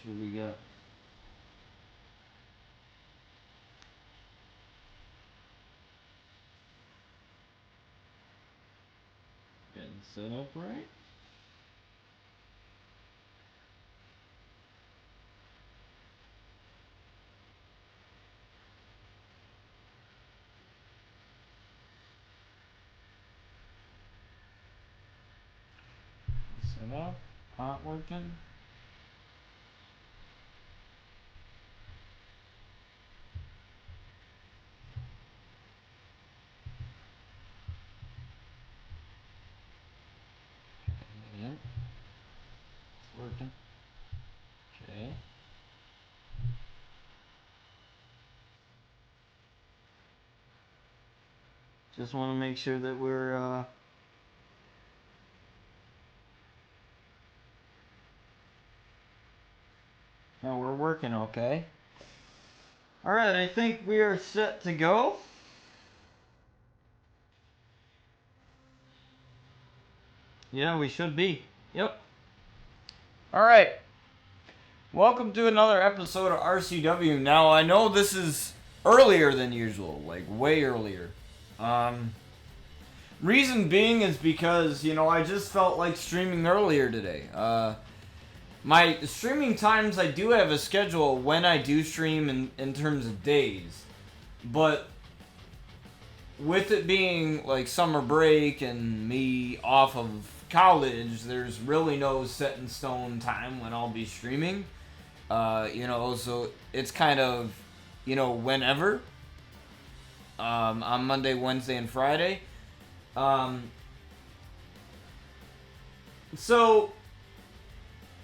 What we got? Getting set up right? Set up? Pot working? Yep. It's working. Okay. Just want to make sure that we're yeah, we're working okay. Alright, I think we are set to go. Yeah, we should be. Yep. Alright. Welcome to another episode of RCW. Now, I know this is earlier than usual, like way earlier. Reason being is because, I just felt like streaming earlier today. My streaming times, I do have a schedule when I do stream in terms of days. But with it being like summer break and me off of college, there's really no set in stone time when I'll be streaming. So it's kind of, whenever. On Monday, Wednesday, and Friday. So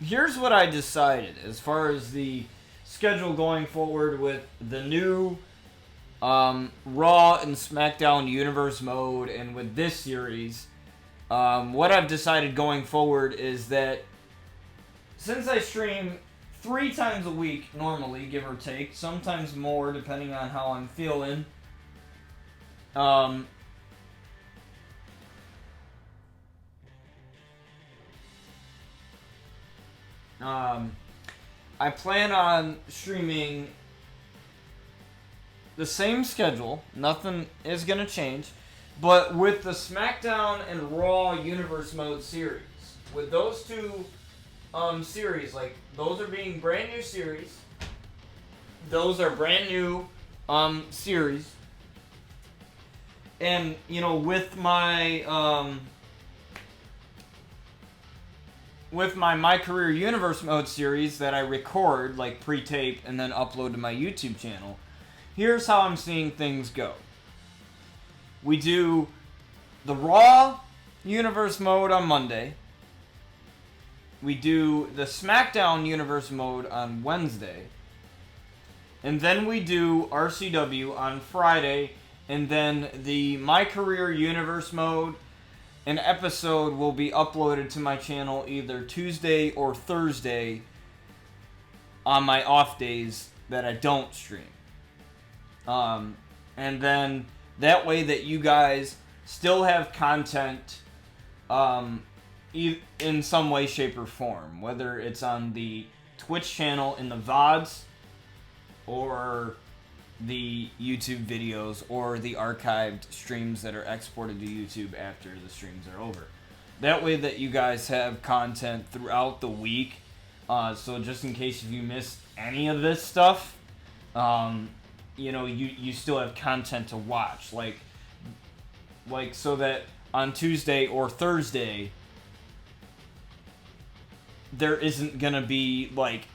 here's what I decided as far as the schedule going forward with the new Raw and SmackDown Universe mode and with this series. What I've decided going forward is that since I stream 3 times a week normally, give or take, sometimes more depending on how I'm feeling, I plan on streaming the same schedule. Nothing is going to change. But with the SmackDown and Raw Universe Mode series, with those two series, like, those are being brand new series. Those are brand new series. And, with my My Career Universe Mode series that I record, like pre-tape, and then upload to my YouTube channel, here's how I'm seeing things go. We do the Raw Universe Mode on Monday. We do the SmackDown Universe Mode on Wednesday. And then we do RCW on Friday. And then the My Career Universe Mode, an episode will be uploaded to my channel either Tuesday or Thursday on my off days that I don't stream. And then that way that you guys still have content in some way, shape, or form. Whether it's on the Twitch channel in the VODs or the YouTube videos or the archived streams that are exported to YouTube after the streams are over. That way that you guys have content throughout the week. So just in case if you missed any of this stuff, you still have content to watch. Like so that on Tuesday or Thursday, there isn't gonna be, like,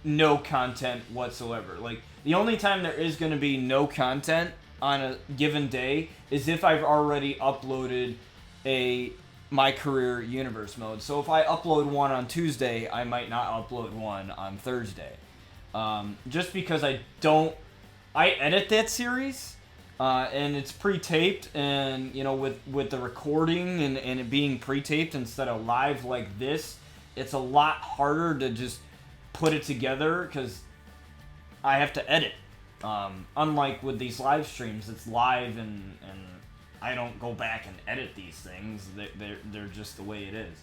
no content whatsoever. Like, the only time there is going to be no content on a given day is if I've already uploaded a My Career Universe mode. So if I upload one on Tuesday, I might not upload one on Thursday. Just because I edit that series, and it's pre-taped, and, with the recording and it being pre-taped instead of live like this, it's a lot harder to just put it together because I have to edit. Unlike with these live streams, it's live and I don't go back and edit these things. They're just the way it is.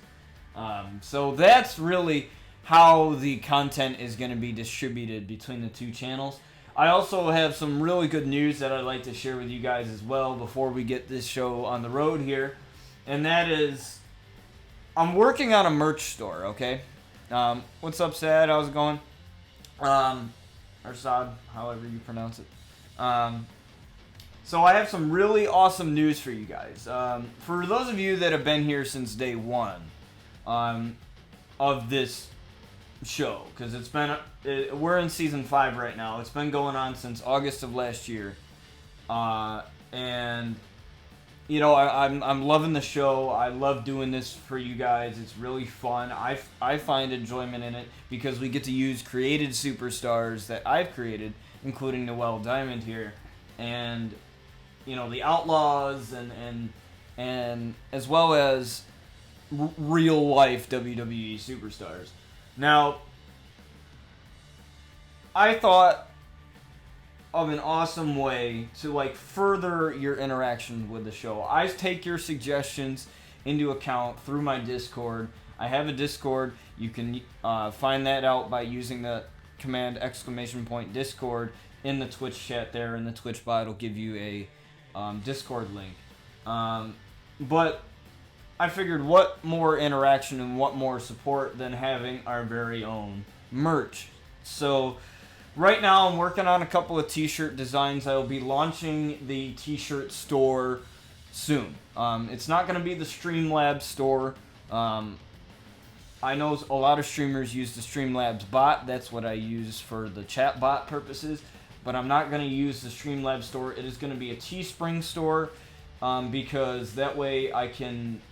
So that's really how the content is going to be distributed between the two channels. I also have some really good news that I'd like to share with you guys as well before we get this show on the road here. And that is, I'm working on a merch store, okay? What's up, Sad? How's it going? Or Sad, however you pronounce it. So I have some really awesome news for you guys. For those of you that have been here since day one of this show, because we're in season 5 right now. It's been going on since August of last year, and you know, I'm loving the show. I love doing this for you guys. It's really fun. I find enjoyment in it because we get to use created superstars that I've created, including Noelle Diamond here, and you know, the Outlaws and as well as real life WWE superstars. Now, I thought of an awesome way to like further your interaction with the show. I take your suggestions into account through my Discord. I have a Discord. You can find that out by using the command !Discord in the Twitch chat there, in the Twitch bot. It'll give you a Discord link. But I figured what more interaction and what more support than having our very own merch. So right now I'm working on a couple of t-shirt designs. I will be launching the t-shirt store soon. It's not going to be the Streamlabs store. I know a lot of streamers use the Streamlabs bot. That's what I use for the chat bot purposes. But I'm not going to use the Streamlabs store. It is going to be a Teespring store because that way I can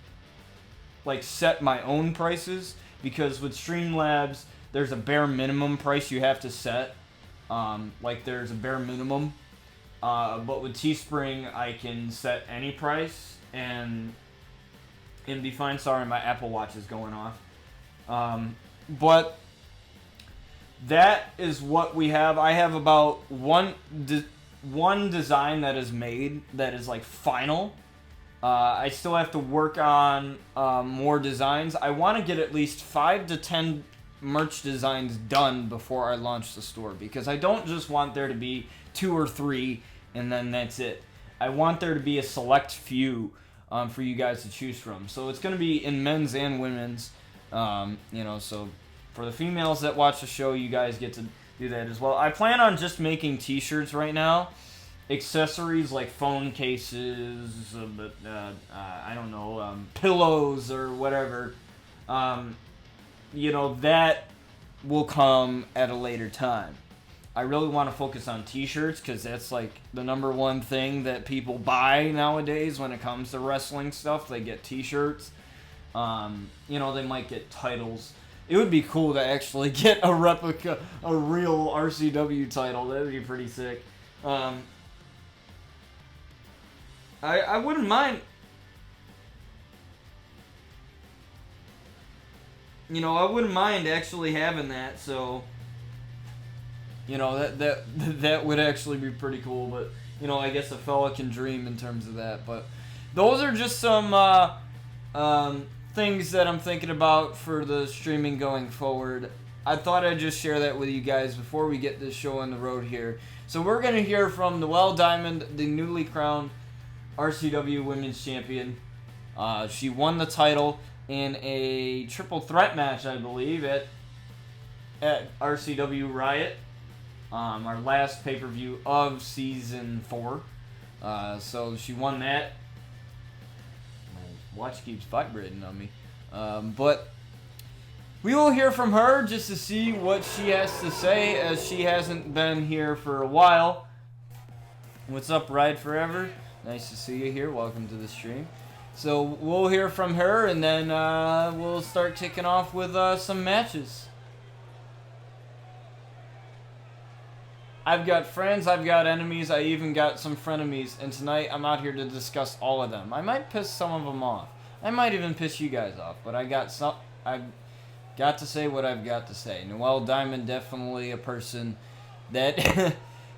like set my own prices, because with Streamlabs there's a bare minimum price you have to set. Like there's a bare minimum, but with Teespring I can set any price and be fine. Sorry, my Apple Watch is going off. But that is what we have. I have about one design that is made that is like final. I still have to work on more designs. I want to get at least 5 to 10 merch designs done before I launch the store, because I don't just want there to be 2 or 3 and then that's it. I want there to be a select few for you guys to choose from. So it's going to be in men's and women's. You know, so for the females that watch the show, you guys get to do that as well. I plan on just making t-shirts right now. Accessories like phone cases, I don't know, pillows or whatever. You know, that will come at a later time. I really want to focus on t-shirts because that's like the number one thing that people buy nowadays when it comes to wrestling stuff. They get t-shirts. You know, they might get titles. It would be cool to actually get a replica, a real RCW title. That would be pretty sick. I wouldn't mind. You know, I wouldn't mind actually having that. So, you know, that would actually be pretty cool. But you know, I guess a fella can dream in terms of that. But those are just some things that I'm thinking about for the streaming going forward. I thought I'd just share that with you guys before we get this show on the road here. So we're going to hear from Noelle Diamond, the newly crowned RCW Women's Champion. She won the title in a triple threat match, I believe, at RCW Riot, our last pay-per-view of Season 4. So she won that. My watch keeps vibrating on me. But we will hear from her just to see what she has to say, as she hasn't been here for a while. What's up, Ride Forever? Nice to see you here. Welcome to the stream. So we'll hear from her, and then we'll start kicking off with some matches. I've got friends, I've got enemies, I even got some frenemies, and tonight I'm out here to discuss all of them. I might piss some of them off. I might even piss you guys off, but I've got to say what I've got to say. Noelle Diamond, definitely a person that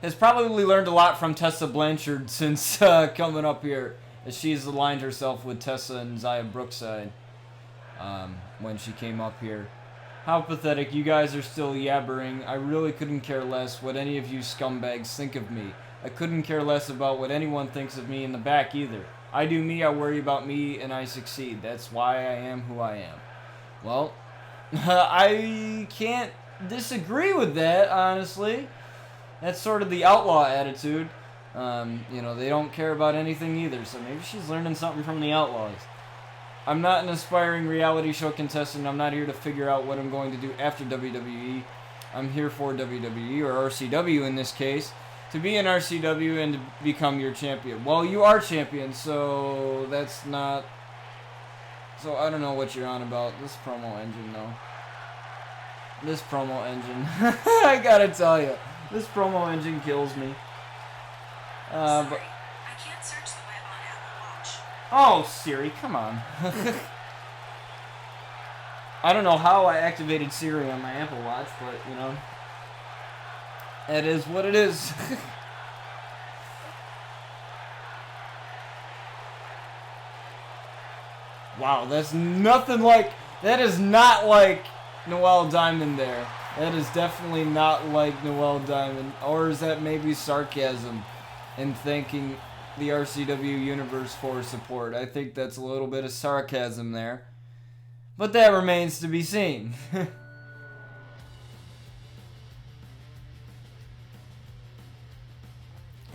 has probably learned a lot from Tessa Blanchard since coming up here, as she's aligned herself with Tessa and Zaya Brookside when she came up here. How pathetic. You guys are still yabbering. I really couldn't care less what any of you scumbags think of me. I couldn't care less about what anyone thinks of me in the back either. I do me, I worry about me, and I succeed. That's why I am who I am. Well, I can't disagree with that, honestly. That's sort of the outlaw attitude. You know, they don't care about anything either, so maybe she's learning something from the outlaws. I'm not an aspiring reality show contestant. I'm not here to figure out what I'm going to do after WWE. I'm here for WWE, or RCW in this case, to be in RCW and to become your champion. Well, you are champion, so that's not... So I don't know what you're on about. This promo engine, though. This promo engine. I gotta tell you. This promo engine kills me. Sorry, I can't search the web on Apple Watch. Oh, Siri, come on. I don't know how I activated Siri on my Apple Watch, but, you know, it is what it is. Wow, that's nothing like... That is not like Noelle Diamond there. That is definitely not like Noelle Diamond. Or is that maybe sarcasm in thanking the RCW Universe for support? I think that's a little bit of sarcasm there. But that remains to be seen.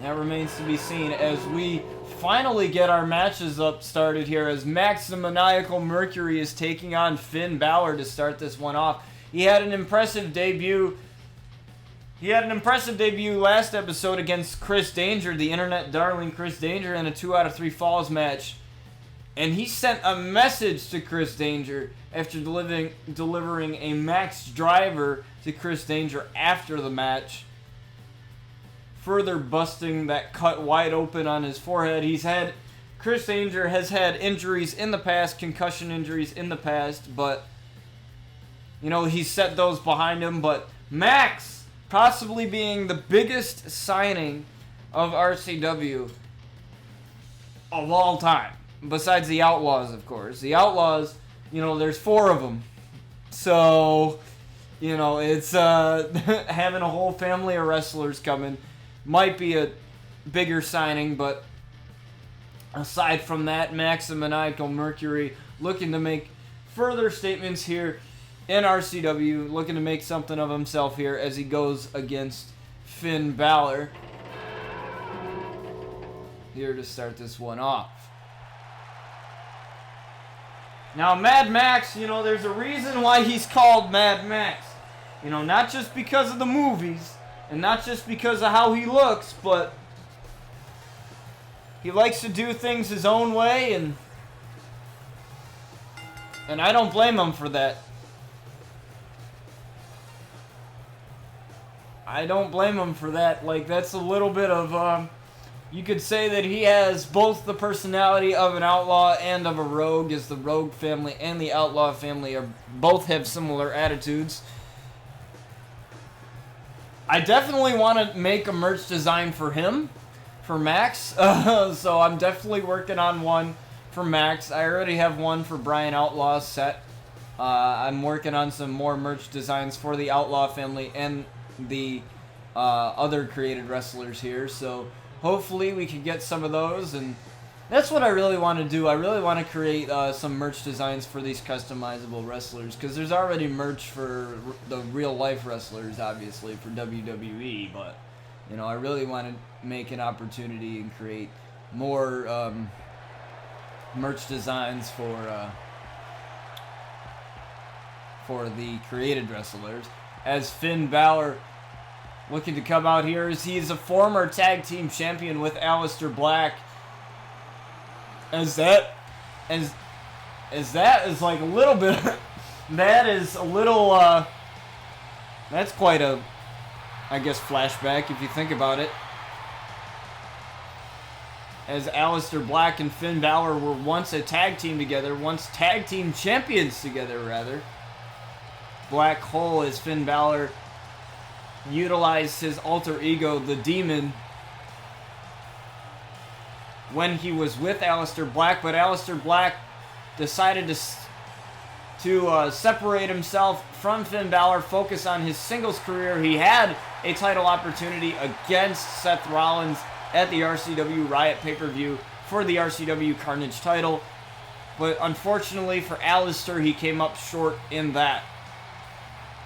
That remains to be seen as we finally get our matches up started here as Max the Maniacal Mercury is taking on Finn Balor to start this one off. He had an impressive debut. Last episode against Chris Danger, the internet darling Chris Danger, in a 2 out of 3 falls match. And he sent a message to Chris Danger after delivering a Max driver to Chris Danger after the match, further busting that cut wide open on his forehead. Chris Danger has had injuries in the past, concussion injuries in the past, but, you know, he set those behind him. But Max, possibly being the biggest signing of RCW of all time, besides the Outlaws, of course. The Outlaws, you know, there's 4 of them. So, you know, it's having a whole family of wrestlers coming might be a bigger signing, but aside from that, Max the Maniacal Mercury looking to make further statements here in RCW, looking to make something of himself here as he goes against Finn Balor. Here to start this one off. Now, Mad Max, you know, there's a reason why he's called Mad Max. You know, not just because of the movies, and not just because of how he looks, but he likes to do things his own way, and I don't blame him for that. I don't blame him for that. Like, that's a little bit of, you could say that he has both the personality of an outlaw and of a rogue, as the Rogue family and the Outlaw family both have similar attitudes. I definitely want to make a merch design for him, for Max, so I'm definitely working on one for Max. I already have one for Brian Outlaw's set. I'm working on some more merch designs for the Outlaw family and the other created wrestlers here, so hopefully we can get some of those, and that's what I really want to do. I really want to create some merch designs for these customizable wrestlers, because there's already merch for the real-life wrestlers, obviously, for WWE, but, you know, I really want to make an opportunity and create more merch designs for the created wrestlers, as Finn Balor looking to come out here as he is a former tag team champion with Aleister Black. As that is like a little bit, that is a little, that's quite a, I guess, flashback if you think about it. As Aleister Black and Finn Balor were once a tag team together, once tag team champions together, rather. Black Hole, as Finn Balor utilized his alter ego, the Demon, when he was with Aleister Black, but Aleister Black decided to to separate himself from Finn Balor, focus on his singles career. He had a title opportunity against Seth Rollins at the RCW Riot pay-per-view for the RCW Carnage title. But unfortunately for Alistair, he came up short in that.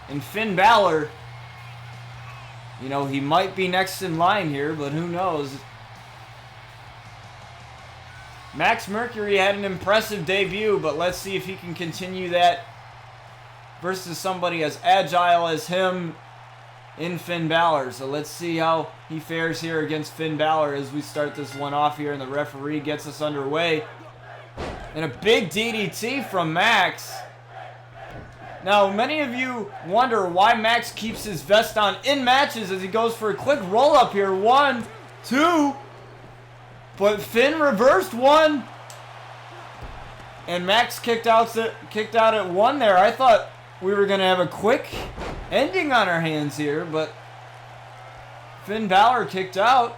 And Finn Balor, you know, he might be next in line here, but who knows? Max Mercury had an impressive debut, but let's see if he can continue that versus somebody as agile as him in Finn Balor. So let's see how he fares here against Finn Balor as we start this one off here, and the referee gets us underway. And a big DDT from Max. Now, many of you wonder why Max keeps his vest on in matches as he goes for a quick roll-up here. 1, 2... But Finn reversed one. And Max kicked out at 1 there. I thought we were going to have a quick ending on our hands here, but Finn Balor kicked out.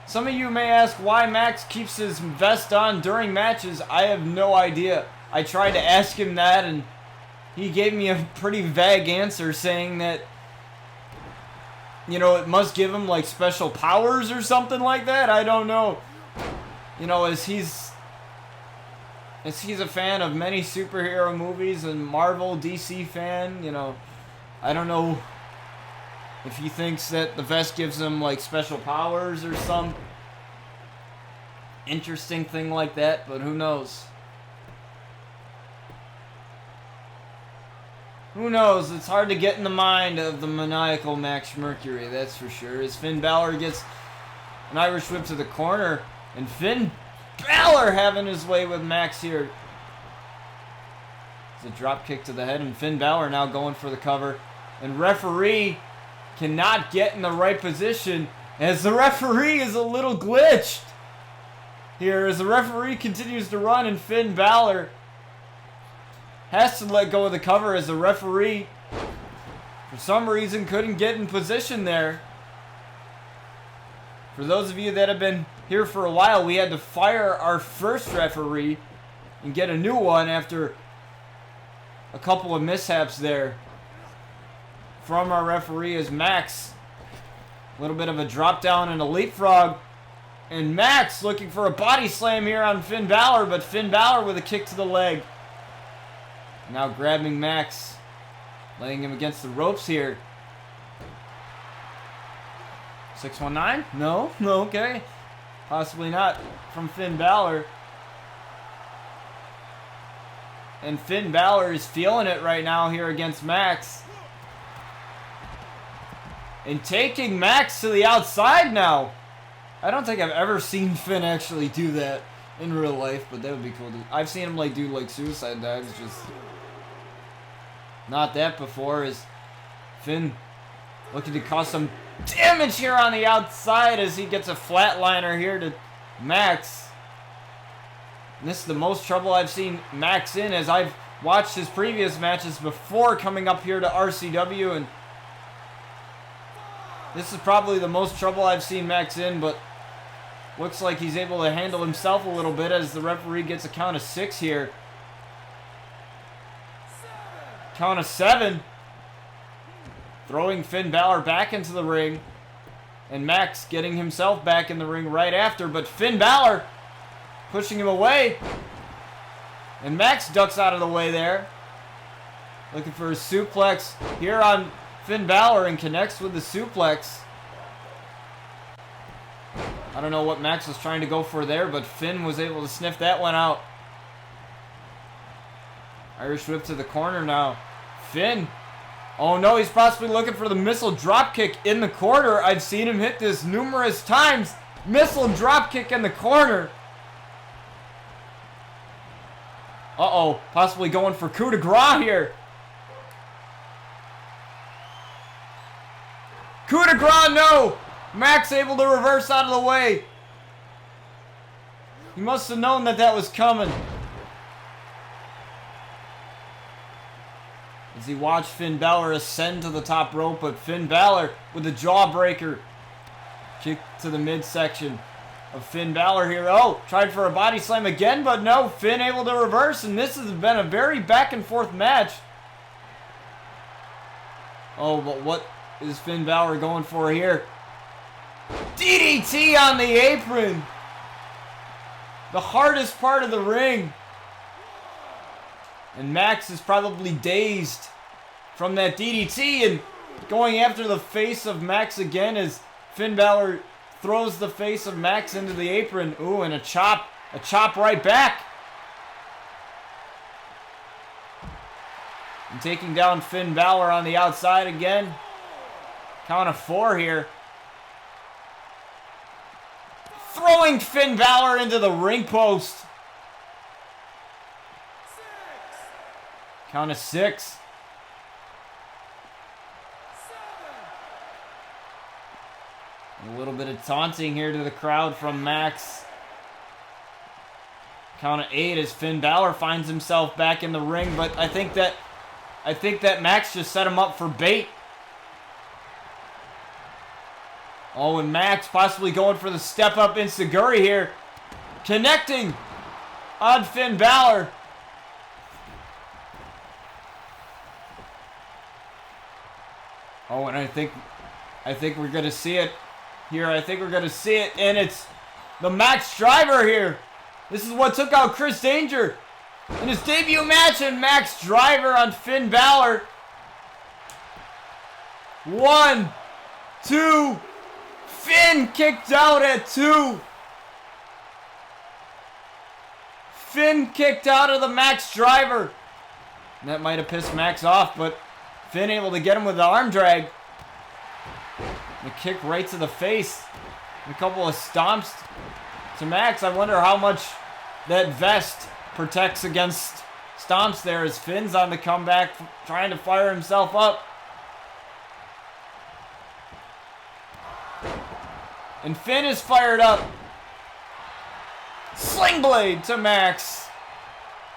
Some of you may ask why Max keeps his vest on during matches. I have no idea. I tried to ask him that, and he gave me a pretty vague answer saying that, you know, it must give him like special powers or something like that. I don't know. You know, as he's a fan of many superhero movies and Marvel, DC fan, you know, I don't know if he thinks that the vest gives him like special powers or some interesting thing like that, but who knows? Who knows? It's hard to get in the mind of the maniacal Max Mercury, that's for sure. As Finn Balor gets an Irish whip to the corner, and Finn Balor having his way with Max here. It's a drop kick to the head, and Finn Balor now going for the cover. And referee cannot get in the right position as the referee is a little glitched here as the referee continues to run, and Finn Balor has to let go of the cover as the referee, for some reason, couldn't get in position there. For those of you that have been here for a while, we had to fire our first referee and get a new one after a couple of mishaps there from our referee as Max. A little bit of a drop down and a leapfrog. And Max looking for a body slam here on Finn Balor, but Finn Balor with a kick to the leg. Now grabbing Max, laying him against the ropes here. 619? No, okay. Possibly not from Finn Balor. And Finn Balor is feeling it right now here against Max. And taking Max to the outside now. I don't think I've ever seen Finn actually do that in real life, but that would be cool. I've seen him like do like suicide dives, just not that before. As Finn looking to cause some damage here on the outside as he gets a flatliner here to Max. And this is the most trouble I've seen Max in, as I've watched his previous matches before coming up here to RCW, and this is probably the most trouble I've seen Max in, but looks like he's able to handle himself a little bit as the referee gets a count of 6 here. Count of 7. Throwing Finn Balor back into the ring. And Max getting himself back in the ring right after. But Finn Balor pushing him away. And Max ducks out of the way there. Looking for a suplex here on Finn Balor and connects with the suplex. I don't know what Max was trying to go for there, but Finn was able to sniff that one out. Irish whip to the corner now. Finn. Oh no, he's possibly looking for the missile dropkick in the corner. I've seen him hit this numerous times. Missile dropkick in the corner. Uh-oh, possibly going for coup de grace here. Coup de grace, no! Max able to reverse out of the way. He must have known that that was coming. As he watched Finn Balor ascend to the top rope, but Finn Balor with a jawbreaker. Kick to the midsection. of Finn Balor here. Oh, tried for a body slam again, but no. Finn able to reverse, and this has been a very back and forth match. Oh, but what is Finn Balor going for here? DDT on the apron. The hardest part of the ring. And Max is probably dazed from that DDT and going after the face of Max again as Finn Balor throws the face of Max into the apron. Ooh, and a chop right back. And taking down Finn Balor on the outside again. Count of 4 here. Throwing Finn Balor into the ring post. Count of 6. A little bit of taunting here to the crowd from Max. Count of 8 as Finn Balor finds himself back in the ring, but I think that Max just set him up for bait. Oh, and Max possibly going for the step up enziguri here. Connecting on Finn Balor. Oh, and I think we're going to see it here. I think we're going to see it, and it's the Max Driver here. This is what took out Chris Danger in his debut match, and Max Driver on Finn Balor. 1, 2. Finn kicked out at 2. Finn kicked out of the Max Driver. That might have pissed Max off, but Finn able to get him with the arm drag. The kick right to the face. A couple of stomps to Max. I wonder how much that vest protects against stomps there as Finn's on the comeback, trying to fire himself up. And Finn is fired up. Sling blade to Max.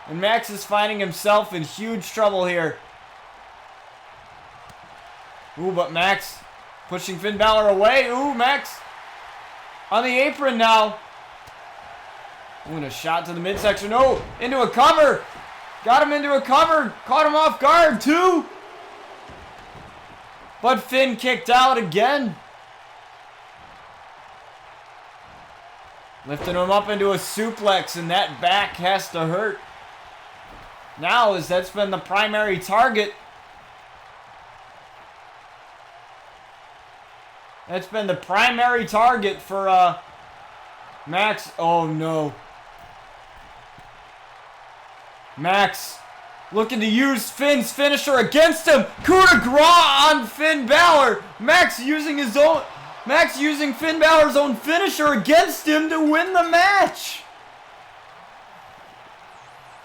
And Max is finding himself in huge trouble here. Ooh, but Max pushing Finn Balor away. Ooh, Max on the apron now. Ooh, and a shot to the midsection. Oh, into a cover. Got him into a cover. Caught him off guard, too. But Finn kicked out again. Lifting him up into a suplex, and that back has to hurt. Now, as that's been the primary target. That's been the primary target for Max. Oh, no. Max looking to use Finn's finisher against him. Coup de grace on Finn Balor. Max using Finn Balor's own finisher against him to win the match.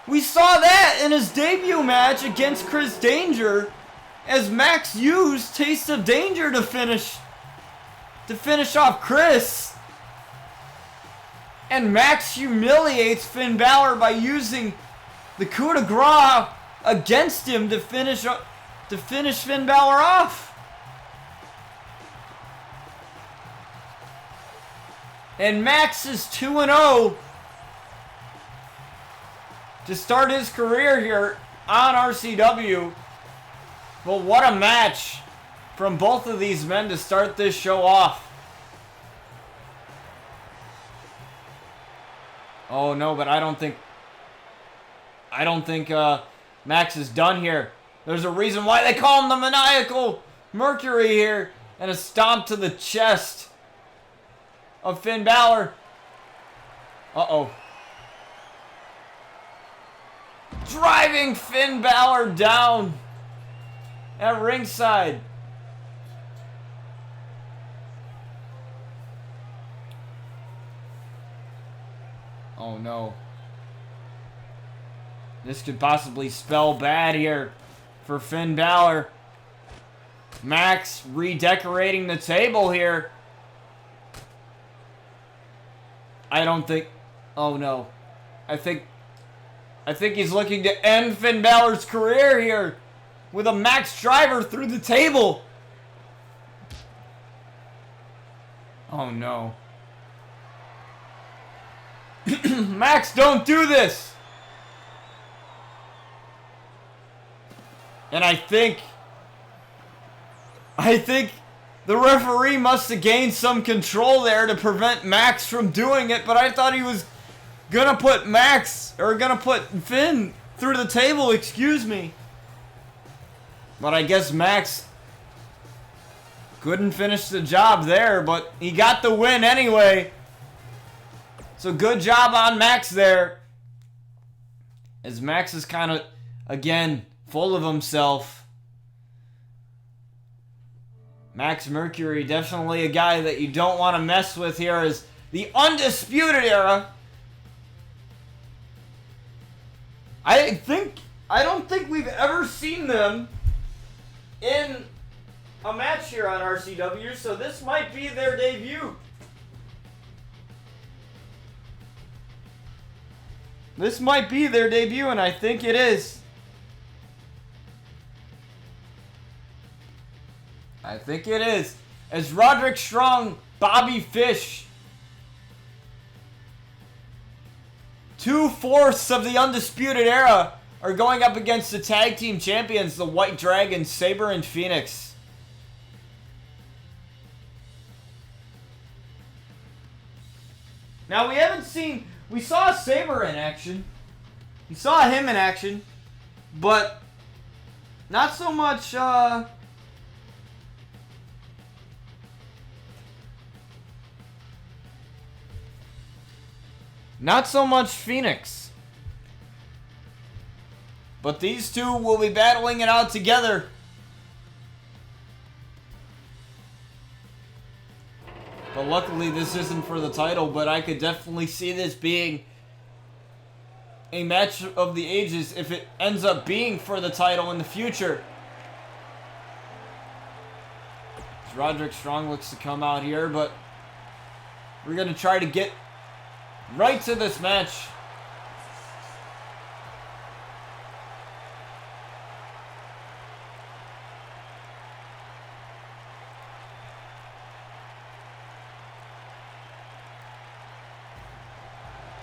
We saw that in his debut match against Chris Danger, as Max used Taste of Danger to finish off Chris. And Max humiliates Finn Balor by using the coup de grace against him to finish Finn Balor off. And Max is 2-0 to start his career here on RCW. But what a match from both of these men to start this show off. Oh no, but I don't think Max is done here. There's a reason why they call him the Maniacal Mercury here. And a stomp to the chest of Finn Balor. Uh-oh. Driving Finn Balor down at ringside. Oh no. This could possibly spell bad here for Finn Balor. Max redecorating the table here. I don't think... Oh no. I think he's looking to end Finn Balor's career here with a Max Driver through the table. Oh no. Max, don't do this! And I think the referee must have gained some control there to prevent Max from doing it, but I thought he was gonna put Finn through the table, excuse me. But I guess Max couldn't finish the job there, but he got the win anyway. So good job on Max there. As Max is kind of, again, full of himself. Max Mercury, definitely a guy that you don't want to mess with here as the Undisputed Era. I don't think we've ever seen them in a match here on RCW, so this might be their debut. This might be their debut, and I think it is. I think it is. As Roderick Strong, Bobby Fish, 2/4 of the Undisputed Era, are going up against the tag team champions, the White Dragon, Sabre and Phoenix. Now we saw Sabre in action. We saw him in action, but not so much, not so much Phoenix. But these two will be battling it out together. But luckily this isn't for the title, but I could definitely see this being a match of the ages if it ends up being for the title in the future. As Roderick Strong looks to come out here, but we're going to try to get right to this match.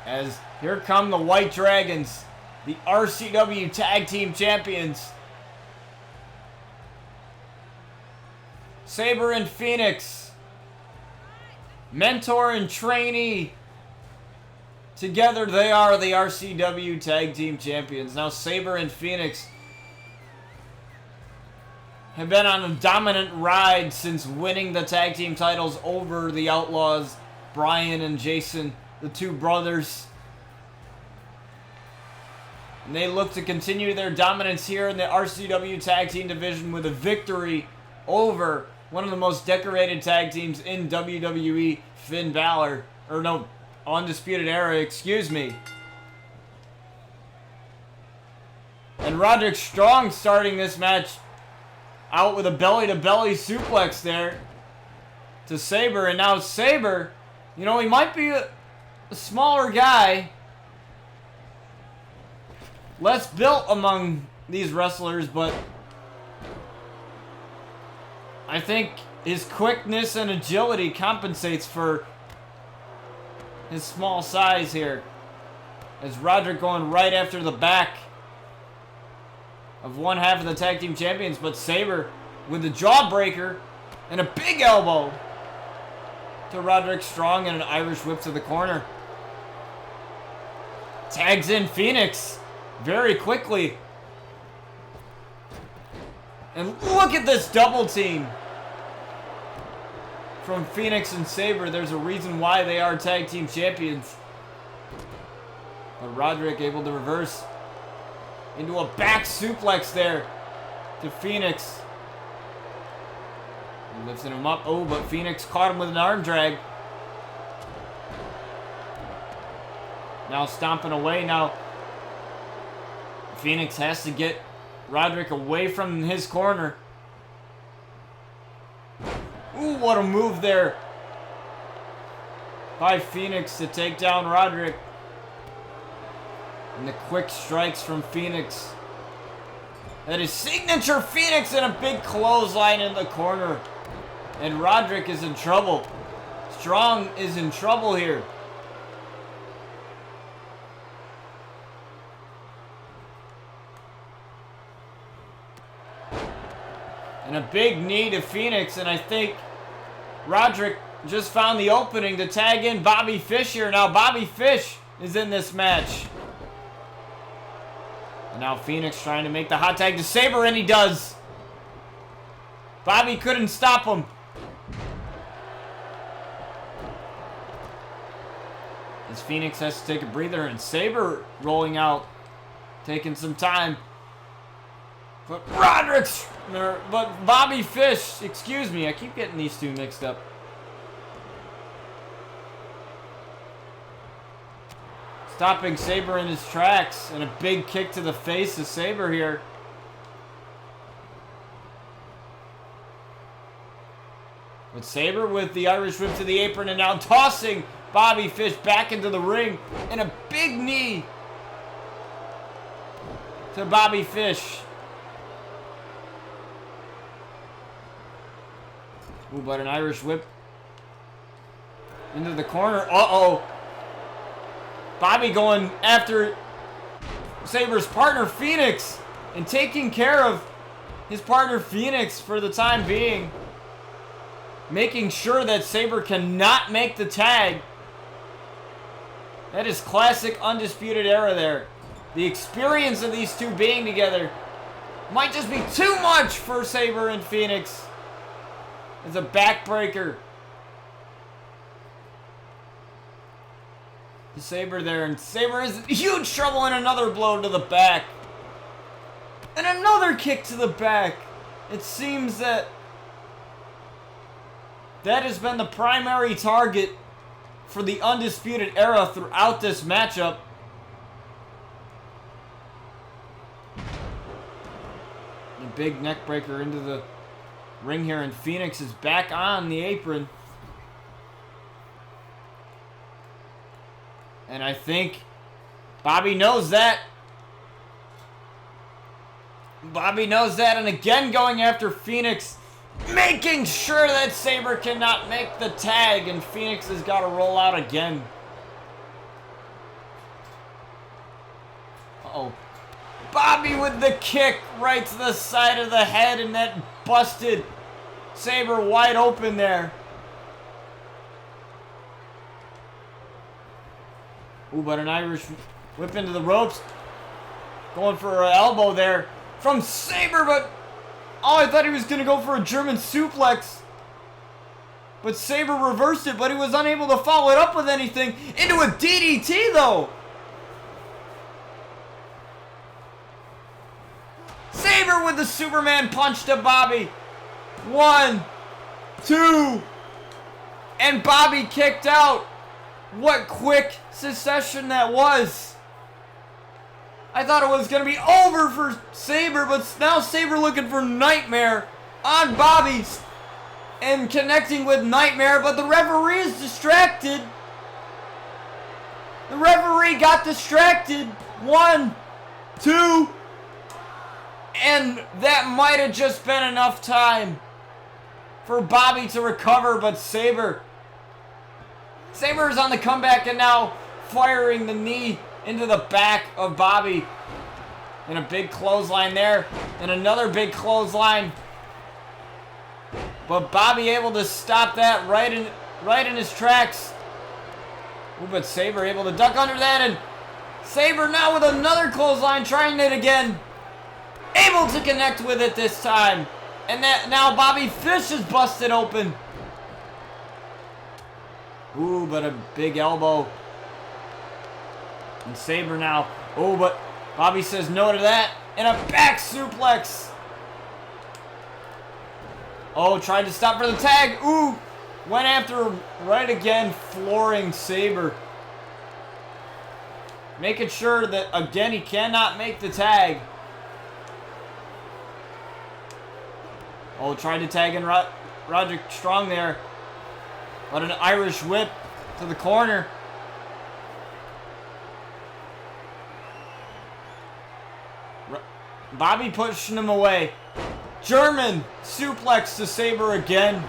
As here come the White Dragons, the RCW Tag Team Champions. Sabre and Phoenix, mentor and trainee. Together they are the RCW Tag Team Champions. Now Sabre and Phoenix have been on a dominant ride since winning the tag team titles over the Outlaws, Brian and Jason, the two brothers. And they look to continue their dominance here in the RCW Tag Team Division with a victory over one of the most decorated tag teams in WWE, Finn Balor. Or no, Undisputed Era, excuse me. And Roderick Strong starting this match out with a belly-to-belly suplex there to Sabre. And now Sabre, you know, he might be a smaller guy, less built among these wrestlers, but I think his quickness and agility compensates for his small size here. As Roderick going right after the back of one half of the tag team champions, but Sabre with the jawbreaker and a big elbow to Roderick Strong and an Irish whip to the corner. Tags in Phoenix very quickly. And look at this double team from Phoenix and Sabre. There's a reason why they are tag team champions. But Roderick able to reverse into a back suplex there to Phoenix. Lifting him up. Oh, but Phoenix caught him with an arm drag. Now stomping away. Now Phoenix has to get Roderick away from his corner. Ooh, what a move there by Phoenix to take down Roderick. And the quick strikes from Phoenix. That is signature Phoenix and a big clothesline in the corner. And Roderick is in trouble. Strong is in trouble here. And a big knee to Phoenix, and I think Roderick just found the opening to tag in Bobby Fish here. Now Bobby Fish is in this match. And now Phoenix trying to make the hot tag to Sabre, and he does. Bobby couldn't stop him. As Phoenix has to take a breather, and Sabre rolling out, taking some time. But Bobby Fish, excuse me, I keep getting these two mixed up. Stopping Sabre in his tracks, and a big kick to the face of Sabre here. But Sabre with the Irish whip to the apron, and now tossing Bobby Fish back into the ring, and a big knee to Bobby Fish. Ooh, but an Irish whip into the corner. Uh-oh. Bobby going after Sabre's partner, Phoenix, and taking care of his partner, Phoenix, for the time being. Making sure that Sabre cannot make the tag. That is classic Undisputed Era there. The experience of these two being together might just be too much for Sabre and Phoenix. It's a backbreaker. The Sabre there, and Sabre is in huge trouble, and another blow to the back. And another kick to the back. It seems that has been the primary target for the Undisputed Era throughout this matchup. A big neck breaker into the ring here, and Phoenix is back on the apron. And I think Bobby knows that. Bobby knows that, and again going after Phoenix, making sure that Sabre cannot make the tag, and Phoenix has got to roll out again. Uh-oh. Bobby with the kick right to the side of the head, and that busted Sabre wide open there. Ooh, but an Irish whip into the ropes. Going for an elbow there from Sabre, but oh, I thought he was going to go for a German suplex. But Sabre reversed it, but he was unable to follow it up with anything. Into a DDT, though. Sabre with the Superman punch to Bobby. 1, 2, and Bobby kicked out. What quick succession that was. I thought it was going to be over for Sabre, but now Sabre looking for Nightmare on Bobby and connecting with Nightmare, but the referee is distracted. The referee got distracted. 1, 2, and that might have just been enough time for Bobby to recover, but Sabre is on the comeback, and now firing the knee into the back of Bobby. And a big clothesline there, and another big clothesline. But Bobby able to stop that right in his tracks. Ooh, but Sabre able to duck under that, and Sabre now with another clothesline, trying it again. Able to connect with it this time. And that now Bobby Fish is busted open. Ooh, but a big elbow. And Sabre now. Oh, but Bobby says no to that. And a back suplex. Oh, tried to stop for the tag. Ooh, went after him right again, flooring Sabre. Making sure that, again, he cannot make the tag. Oh, tried to tag in Roderick Strong there. But an Irish whip to the corner. Bobby pushing him away. German suplex to Sabre again.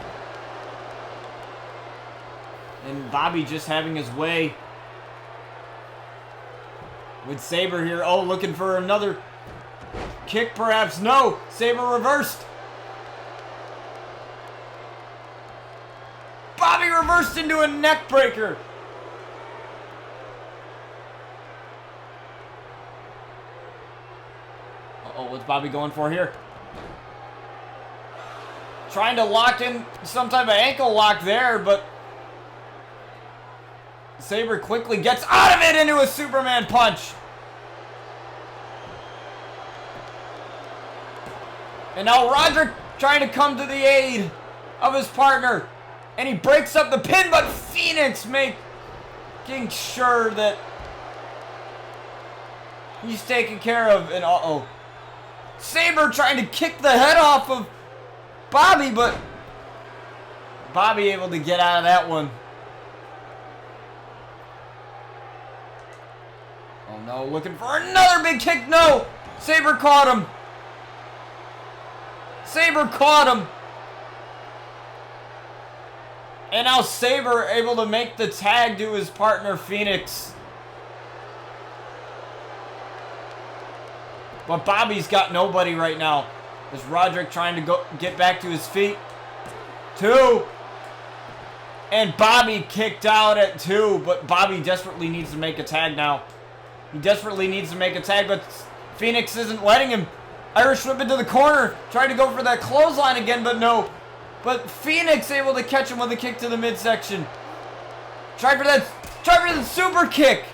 And Bobby just having his way with Sabre here. Oh, looking for another kick perhaps. No, Sabre reversed. reversed into a neck breaker. Uh-oh, what's Bobby going for here? Trying to lock in some type of ankle lock there, but Sabre quickly gets out of it into a Superman punch. And now Roderick trying to come to the aid of his partner. And he breaks up the pin, but Phoenix making sure that he's taken care of. And uh-oh. Sabre trying to kick the head off of Bobby, but Bobby able to get out of that one. Oh no, looking for another big kick. No! Sabre caught him. Sabre caught him. And now Sabre able to make the tag to his partner Phoenix. But Bobby's got nobody right now. As Roderick trying to get back to his feet. 2. And Bobby kicked out at 2. But Bobby desperately needs to make a tag now. He desperately needs to make a tag, but Phoenix isn't letting him. Irish whip into the corner. Trying to go for that clothesline again, but no. But Phoenix able to catch him with a kick to the midsection. Try for the super kick.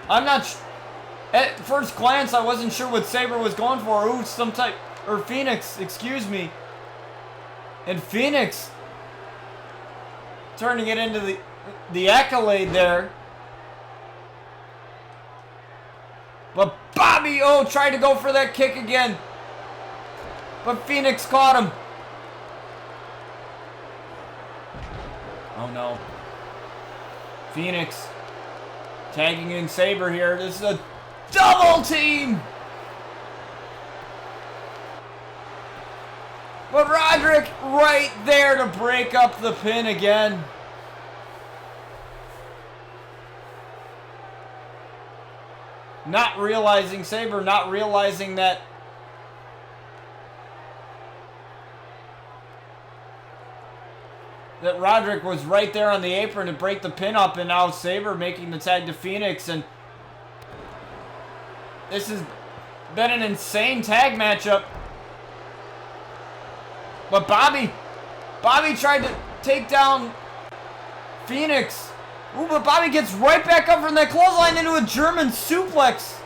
I'm not... At first glance, I wasn't sure what Sabre was going for. Ooh, or Phoenix, excuse me. And Phoenix turning it into the accolade there. But Bobby, tried to go for that kick again. But Phoenix caught him. Oh no. Phoenix tagging in Sabre here. This is a double team. But Roderick right there to break up the pin again. Sabre not realizing that Roderick was right there on the apron to break the pin up, and now Sabre making the tag to Phoenix, and this has been an insane tag matchup. But Bobby tried to take down Phoenix. Ooh, but Bobby gets right back up from that clothesline into a German suplex.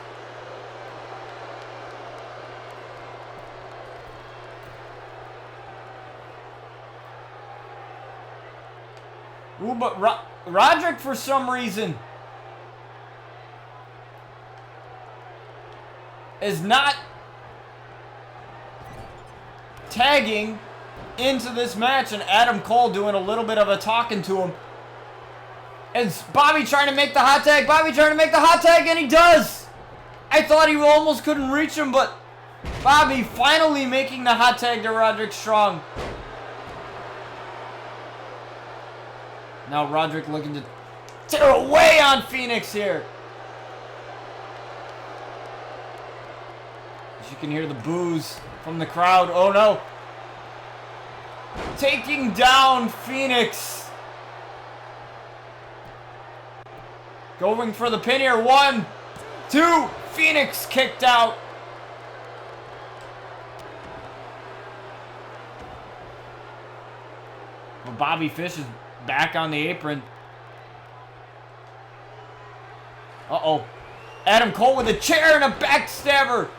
Ooh, but Roderick, for some reason, is not tagging into this match, and Adam Cole doing a little bit of a talking to him. It's Bobby trying to make the hot tag. And he does. I thought he almost couldn't reach him, but Bobby finally making the hot tag to Roderick Strong. Now Roderick looking to tear away on Phoenix here. As you can hear the boos from the crowd. Oh no. Taking down Phoenix. Going for the pin here. 1, 2. Phoenix kicked out. Well, Bobby Fish is back on the apron. Uh-oh. Adam Cole with a chair and a backstabber.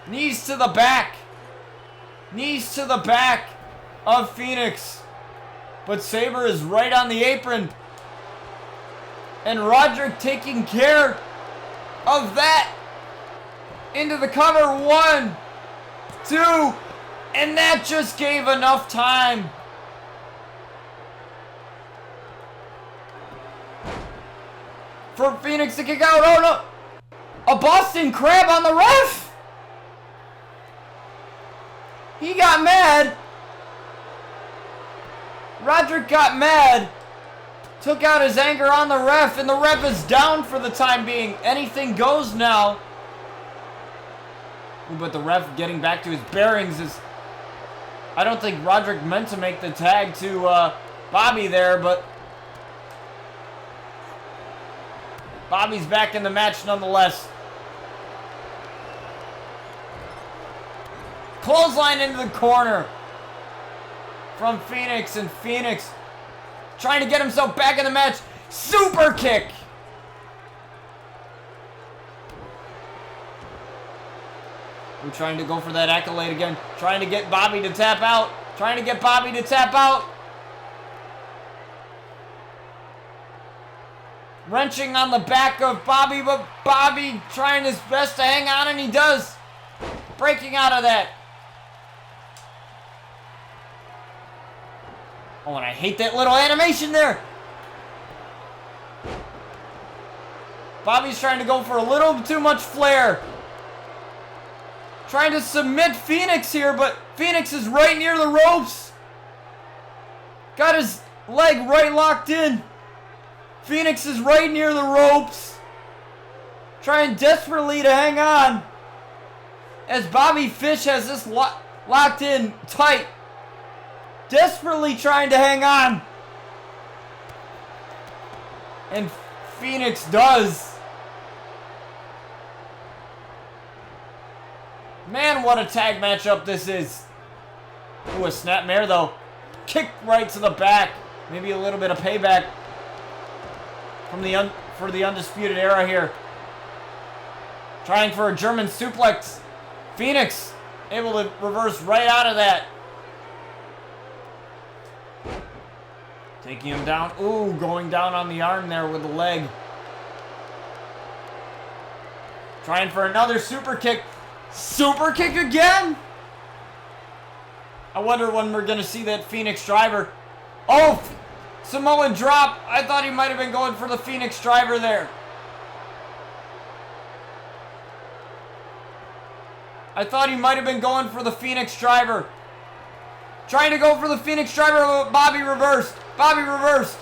Knees to the back. Knees to the back of Phoenix. But Sabre is right on the apron. And Roderick taking care of that. Into the cover. 1, 2. And that just gave enough time. For Phoenix to kick out. Oh no. A Boston Crab on the ref. He got mad. Roderick got mad. Took out his anger on the ref, and the ref is down for the time being. Anything goes now. But the ref getting back to his bearings is I don't think Roderick meant to make the tag to Bobby there, but Bobby's back in the match nonetheless. Clothesline into the corner from Phoenix, and Phoenix trying to get himself back in the match. Super kick. We're trying to go for that accolade again. Trying to get Bobby to tap out. Trying to get Bobby to tap out. Wrenching on the back of Bobby, but Bobby trying his best to hang on, and he does. Breaking out of that. Oh, and I hate that little animation there. Bobby's trying to go for a little too much flair. Trying to submit Phoenix here, but Phoenix is right near the ropes. Got his leg right locked in. Phoenix is right near the ropes. Trying desperately to hang on. As Bobby Fish has this locked in tight. Desperately trying to hang on. And Phoenix does. Man, what a tag matchup this is. Ooh, a snapmare though. Kick right to the back. Maybe a little bit of payback from for the Undisputed Era here. Trying for a German suplex. Phoenix able to reverse right out of that. Taking him down. Ooh, going down on the arm there with the leg. Trying for another super kick. Super kick again? I wonder when we're going to see that Phoenix driver. Oh, Samoan drop. I thought he might have been going for the Phoenix driver there. I thought he might have been going for the Phoenix driver. Trying to go for the Phoenix driver, but Bobby reversed. Bobby reversed.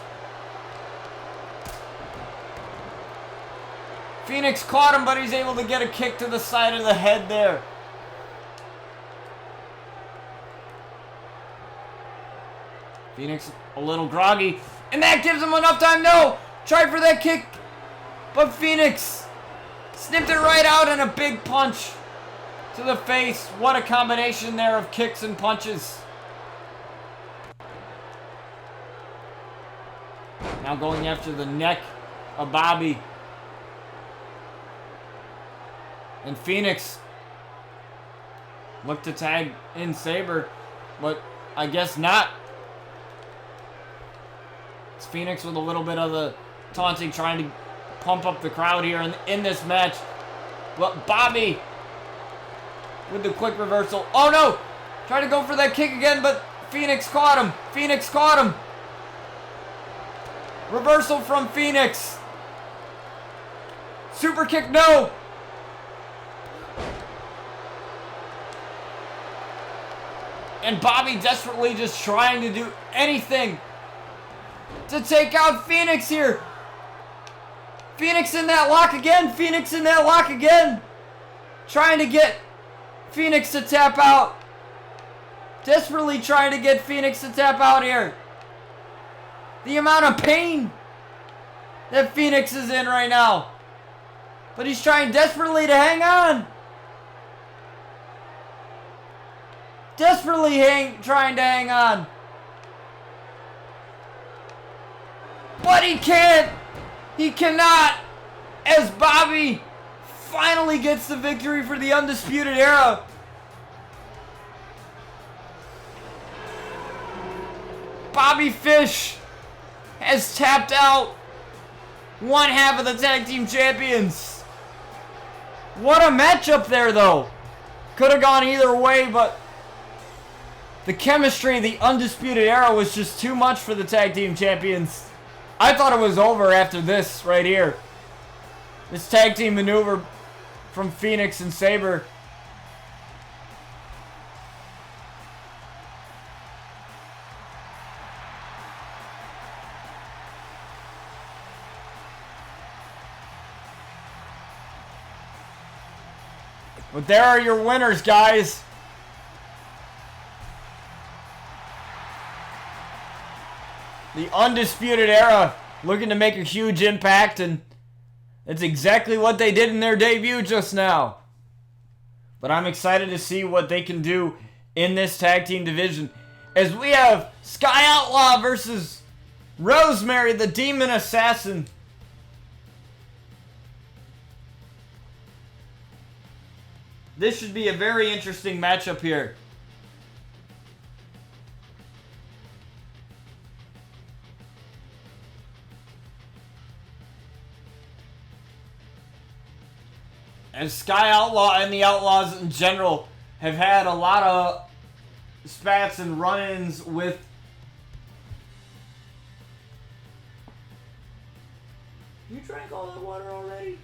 Phoenix caught him, but he's able to get a kick to the side of the head there. Phoenix a little groggy. And that gives him enough time. No! Tried for that kick. But Phoenix snipped it right out, and a big punch to the face. What a combination there of kicks and punches. Now going after the neck of Bobby. And Phoenix looked to tag in Sabre, but I guess not. It's Phoenix with a little bit of the taunting, trying to pump up the crowd here in this match. But Bobby with the quick reversal. Oh no! Trying to go for that kick again, but Phoenix caught him. Phoenix caught him. Reversal from Phoenix. Super kick, no! And Bobby desperately just trying to do anything to take out Phoenix here. Phoenix in that lock again. Phoenix in that lock again. Trying to get Phoenix to tap out. Desperately trying to get Phoenix to tap out here. The amount of pain that Phoenix is in right now. But he's trying desperately to hang on. Desperately trying to hang on. But he can't. He cannot. As Bobby finally gets the victory for the Undisputed Era. Bobby Fish has tapped out one half of the tag team champions. What a matchup there, though. Could have gone either way, but the chemistry of the Undisputed Era was just too much for the tag team champions. I thought it was over after this right here. This tag team maneuver from Phoenix and Sabre. But there are your winners, guys. The Undisputed Era looking to make a huge impact, and it's exactly what they did in their debut just now. But I'm excited to see what they can do in this tag team division, as we have Sky Outlaw versus Rosemary, the Demon Assassin. This should be a very interesting matchup here. And Sky Outlaw and the Outlaws in general have had a lot of spats and run-ins with You drank all that water already?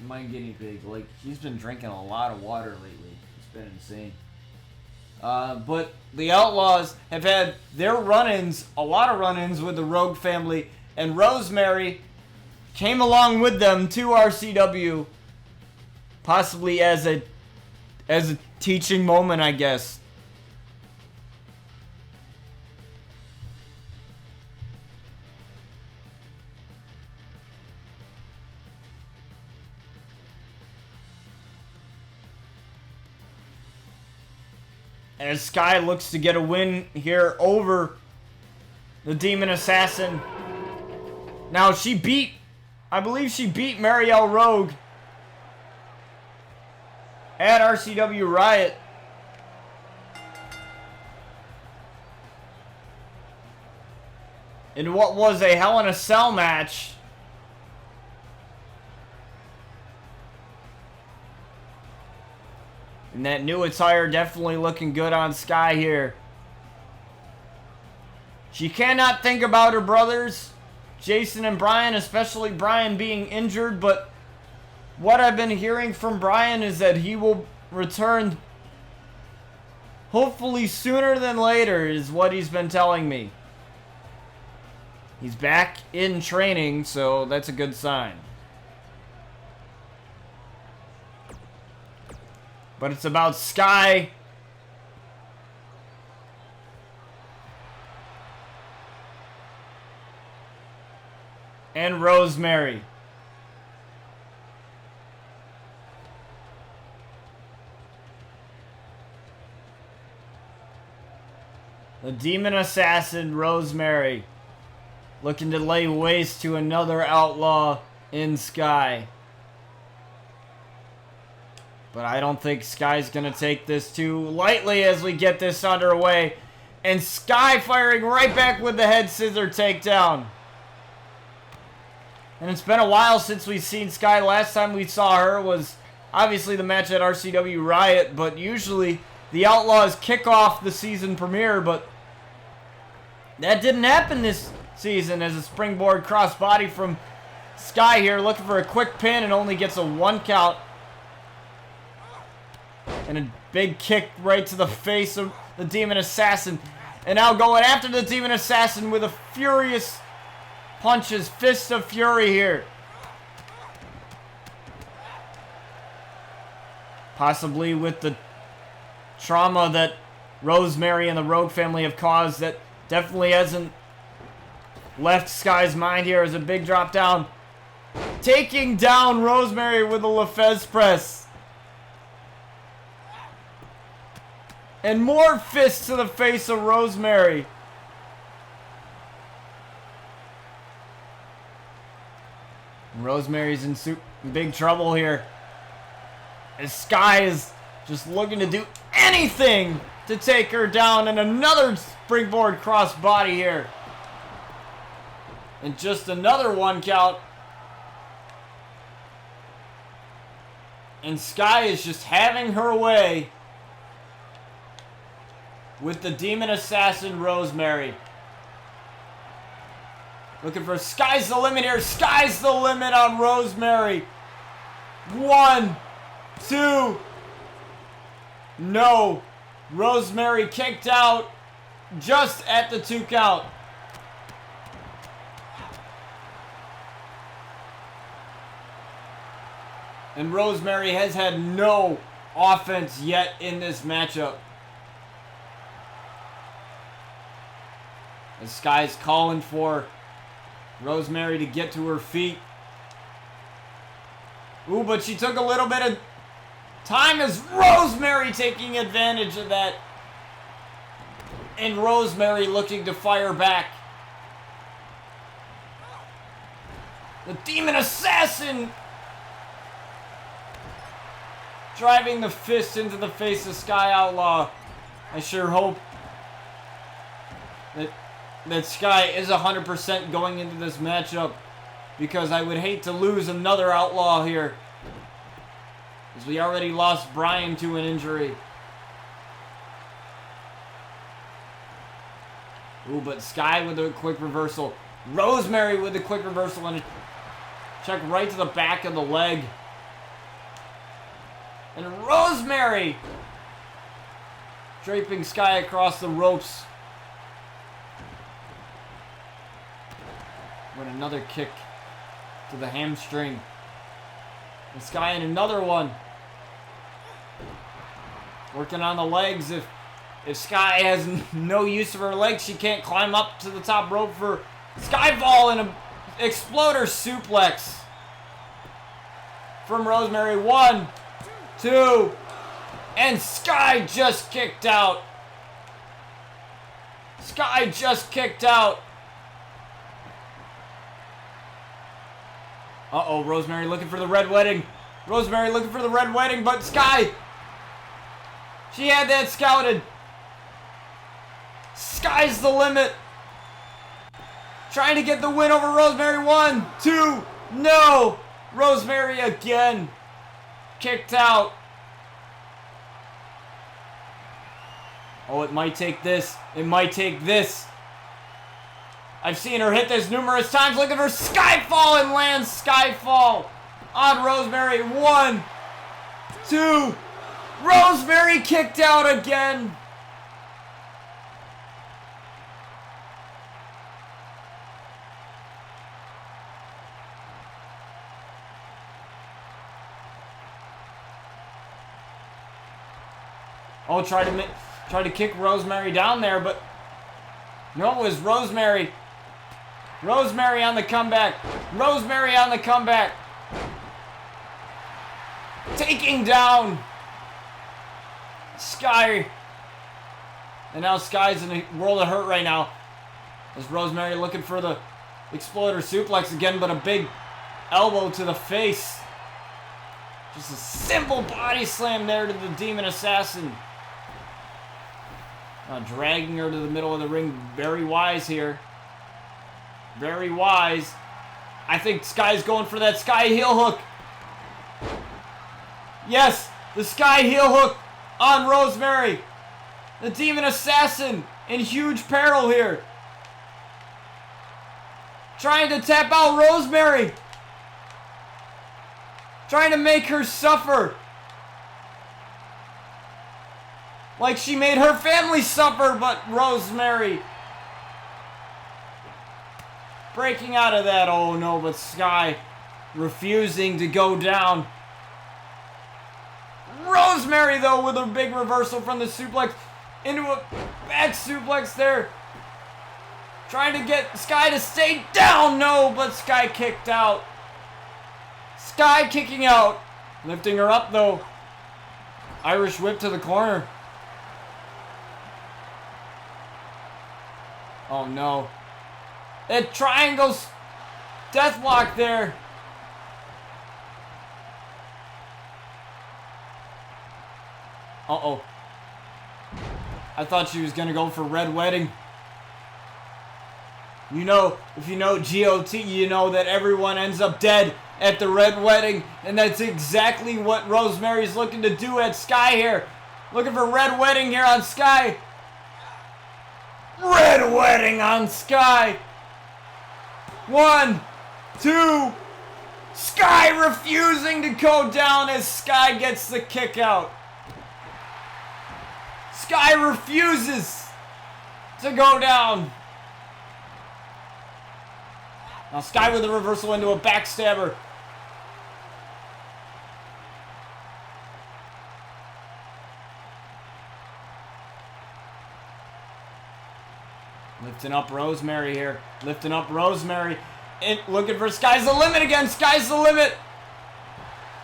My guinea pig, like, he's been drinking a lot of water lately. It's been insane. But the Outlaws have had their run-ins, a lot of run-ins with the Rogue family, and Rosemary came along with them to RCW, possibly as a teaching moment, I guess. As Sky looks to get a win here over the Demon Assassin. Now, I believe she beat Marielle Rogue at RCW Riot. In what was a Hell in a Cell match. And that new attire definitely looking good on Sky here. She cannot think about her brothers, Jason and Brian, especially Brian being injured, but what I've been hearing from Brian is that he will return hopefully sooner than later, is what he's been telling me. He's back in training, so that's a good sign. But it's about Sky and Rosemary. The Demon Assassin, Rosemary, looking to lay waste to another outlaw in Sky. But I don't think Sky's going to take this too lightly as we get this underway. And Sky firing right back with the head scissor takedown. And it's been a while since we've seen Sky. Last time we saw her was obviously the match at RCW Riot. But usually the Outlaws kick off the season premiere. But that didn't happen this season, as a springboard crossbody from Sky here. Looking for a quick pin and only gets a 1 count. And a big kick right to the face of the Demon Assassin. And now going after the Demon Assassin with a furious punches. Fist of Fury here. Possibly with the trauma that Rosemary and the Rogue family have caused, that definitely hasn't left Sky's mind here, as a big drop down. Taking down Rosemary with a Lefez press. And more fists to the face of Rosemary. Rosemary's in big trouble here, as Sky is just looking to do anything to take her down. And another springboard crossbody here. And just another 1 count. And Sky is just having her way with the Demon Assassin, Rosemary. Looking for Sky's the limit here. Sky's the limit on Rosemary. 1, 2. No. Rosemary kicked out just at the 2 count. And Rosemary has had no offense yet in this matchup. As Sky's calling for Rosemary to get to her feet. Ooh, but she took a little bit of time as Rosemary taking advantage of that. And Rosemary looking to fire back. The Demon Assassin driving the fist into the face of Sky Outlaw. I sure hope that Sky is 100% going into this matchup, because I would hate to lose another Outlaw here, as we already lost Brian to an injury. Ooh, but Sky with a quick reversal. Rosemary with a quick reversal and a check right to the back of the leg. And Rosemary draping Sky across the ropes. With another kick to the hamstring. And Sky in another one. Working on the legs. If Sky has no use of her legs, she can't climb up to the top rope for Skyfall and an exploder suplex from Rosemary. 1, 2, and Sky just kicked out. Sky just kicked out. Uh-oh, Rosemary looking for the red wedding. Rosemary looking for the red wedding, but Sky, she had that scouted. Sky's the limit. Trying to get the win over Rosemary. 1, 2, no. Rosemary again. Kicked out. Oh, it might take this. It might take this. I've seen her hit this numerous times. Looking for Skyfall and lands Skyfall on Rosemary. 1, 2. Rosemary kicked out again. Oh, try to kick Rosemary down there, but no, it was Rosemary. Rosemary on the comeback. Rosemary on the comeback. Taking down Sky. And now Sky's in a world of hurt right now. As Rosemary looking for the exploder suplex again, but a big elbow to the face. Just a simple body slam there to the Demon Assassin. Dragging her to the middle of the ring. Very wise here. Very wise. I think Sky's going for that Sky heel hook. Yes, the Sky heel hook on Rosemary. The Demon Assassin in huge peril here. Trying to tap out Rosemary. Trying to make her suffer. Like she made her family suffer, but Rosemary breaking out of that. Oh no, but Sky refusing to go down. Rosemary, though, with a big reversal from the suplex into a back suplex there. Trying to get Sky to stay down. No, but Sky kicked out. Sky kicking out. Lifting her up, though. Irish whip to the corner. Oh no. That triangle's deathlock there. Uh-oh. I thought she was gonna go for red wedding. You know, if you know GOT, you know that everyone ends up dead at the red wedding. And that's exactly what Rosemary's looking to do at Sky here. Looking for red wedding here on Sky. Red wedding on Sky. 1, 2. Sky refusing to go down as Sky gets the kick out. Sky refuses to go down. Now Sky with a reversal into a backstabber. Lifting up Rosemary here. Lifting up Rosemary. And looking for Sky's the Limit again. Sky's the Limit.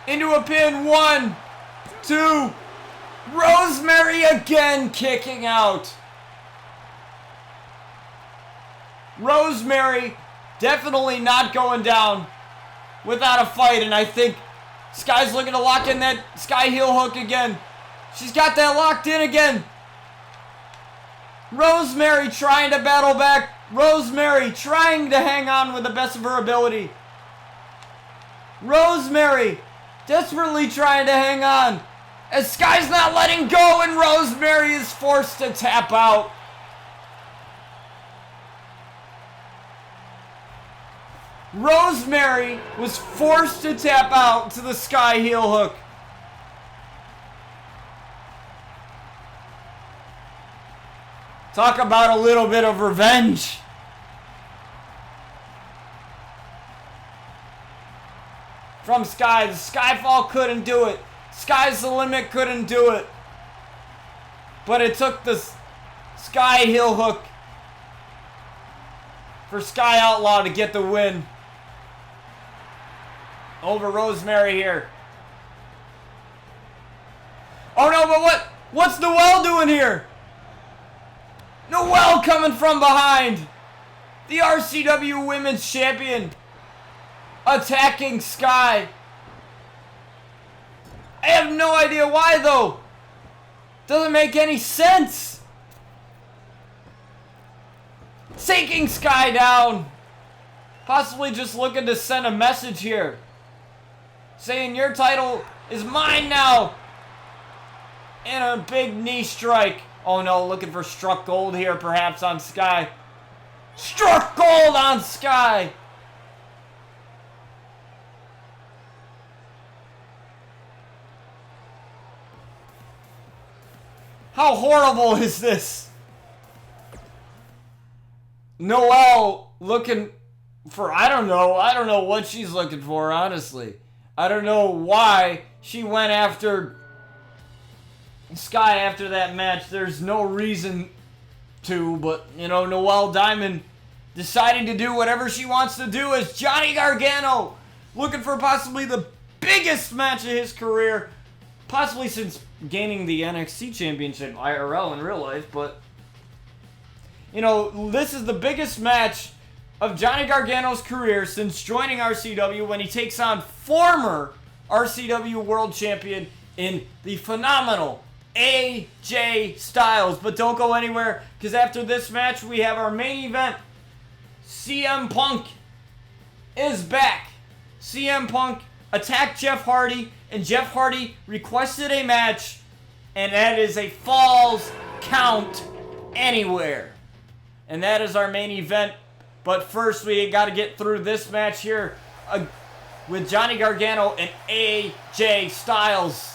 Into a pin. 1, 2. Rosemary again kicking out. Rosemary definitely not going down without a fight. And I think Sky's looking to lock in that Sky heel hook again. She's got that locked in again. Rosemary trying to battle back. Rosemary trying to hang on with the best of her ability. Rosemary desperately trying to hang on. As Sky's not letting go and Rosemary is forced to tap out. Rosemary was forced to tap out to the Sky heel hook. Talk about a little bit of revenge. From Sky. The Skyfall couldn't do it. Sky's the Limit couldn't do it. But it took the Sky heel hook for Sky Outlaw to get the win over Rosemary here. Oh no, but what's Noelle doing here? Noelle coming from behind. The RCW Women's Champion attacking Sky. I have no idea why though. Doesn't make any sense. Taking Sky down. Possibly just looking to send a message here. Saying your title is mine now. And a big knee strike. Oh no, looking for Struck Gold here perhaps on Sky. Struck Gold on Sky. How horrible is this? Noelle looking for, I don't know what she's looking for, honestly. I don't know why she went after Sky after that match. There's no reason to, but, you know, Noelle Diamond deciding to do whatever she wants to do as Johnny Gargano looking for possibly the biggest match of his career, possibly since gaining the NXT Championship IRL in real life, but, you know, this is the biggest match of Johnny Gargano's career since joining RCW when he takes on former RCW World Champion in the phenomenal AJ Styles. But don't go anywhere, because after this match we have our main event. CM Punk is back. CM Punk attacked Jeff Hardy, and Jeff Hardy requested a match, and that is a Falls Count Anywhere. And that is our main event. But first, we got to get through this match here with Johnny Gargano and AJ Styles.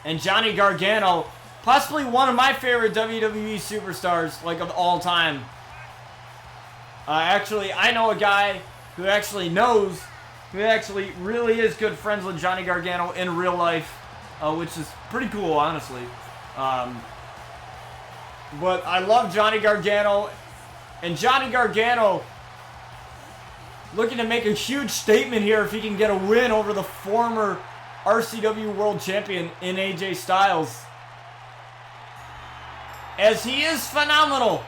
And Johnny Gargano, possibly one of my favorite WWE superstars, like, of all time. Actually, I know a guy who actually really is good friends with Johnny Gargano in real life, which is pretty cool, honestly. But I love Johnny Gargano, and Johnny Gargano looking to make a huge statement here if he can get a win over the former RCW World Champion in AJ Styles, as he is phenomenal.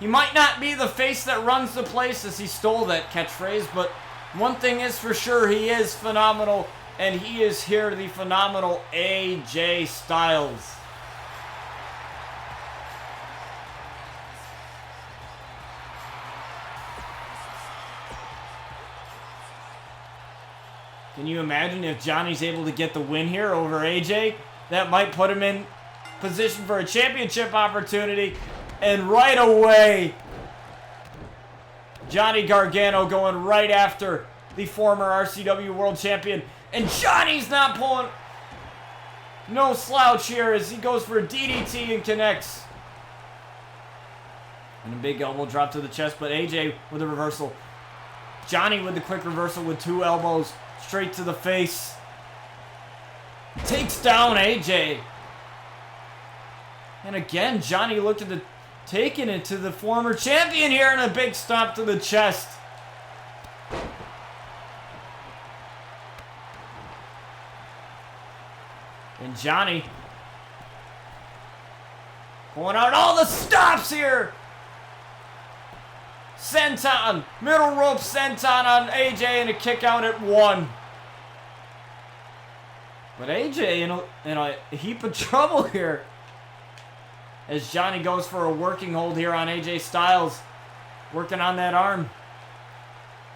He might not be the face that runs the place, as he stole that catchphrase, but one thing is for sure, he is phenomenal, and he is here, the phenomenal AJ Styles. Can you imagine if Johnny's able to get the win here over AJ? That might put him in position for a championship opportunity. And right away, Johnny Gargano going right after the former RCW World Champion. And Johnny's not pulling no slouch here as he goes for a DDT and connects. And a big elbow drop to the chest, but AJ with a reversal. Johnny with the quick reversal with 2 elbows straight to the face. Takes down AJ. And again, Johnny looked at taking it to the former champion here, and a big stomp to the chest. And Johnny going out all the stops here. Senton, middle rope senton on AJ, and a kick out at 1. But AJ in a heap of trouble here, as Johnny goes for a working hold here on AJ Styles, working on that arm.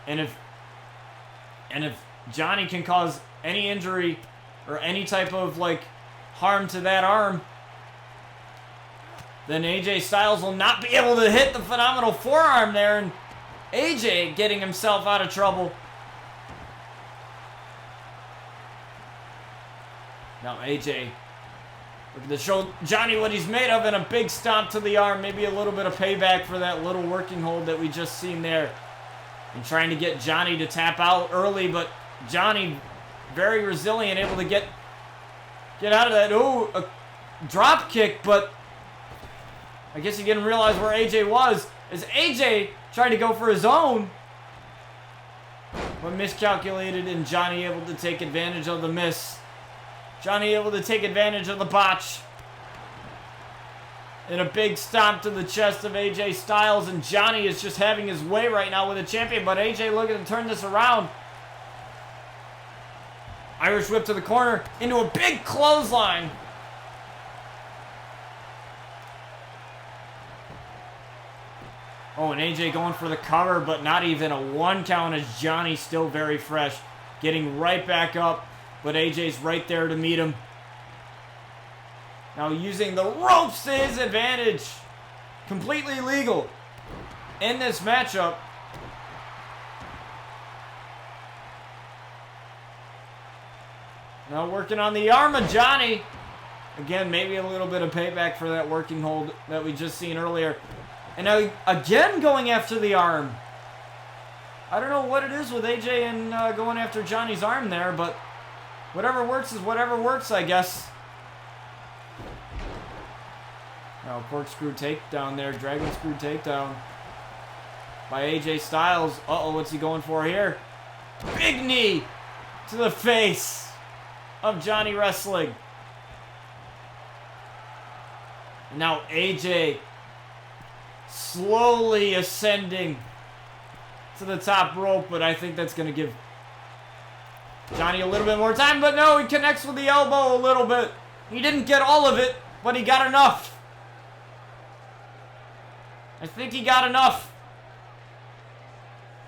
And if Johnny can cause any injury or any type of like harm to that arm, then AJ Styles will not be able to hit the phenomenal forearm there, and AJ getting himself out of trouble. Now AJ looking to show Johnny what he's made of, and a big stomp to the arm. Maybe a little bit of payback for that little working hold that we just seen there. And trying to get Johnny to tap out early, but Johnny very resilient, able to get out of that. Ooh, a drop kick, but I guess he didn't realize where AJ was, as AJ tried to go for his own, but miscalculated, and Johnny able to take advantage of the miss. Johnny able to take advantage of the botch. And a big stomp to the chest of AJ Styles, and Johnny is just having his way right now with the champion, but AJ looking to turn this around. Irish whip to the corner, into a big clothesline. Oh, and AJ going for the cover, but not even a 1 count, as Johnny still very fresh. Getting right back up, but AJ's right there to meet him. Now using the ropes to his advantage. Completely legal in this matchup. Now working on the arm of Johnny. Again, maybe a little bit of payback for that working hold that we just seen earlier. And now again going after the arm. I don't know what it is with AJ and going after Johnny's arm there, but whatever works is whatever works, I guess. Now corkscrew takedown there, dragon screw takedown by AJ Styles. Uh-oh, what's he going for here? Big knee to the face of Johnny Wrestling. And now AJ slowly ascending to the top rope, but I think that's going to give Johnny a little bit more time, but no, he connects with the elbow a little bit. He didn't get all of it, but he got enough. I think he got enough.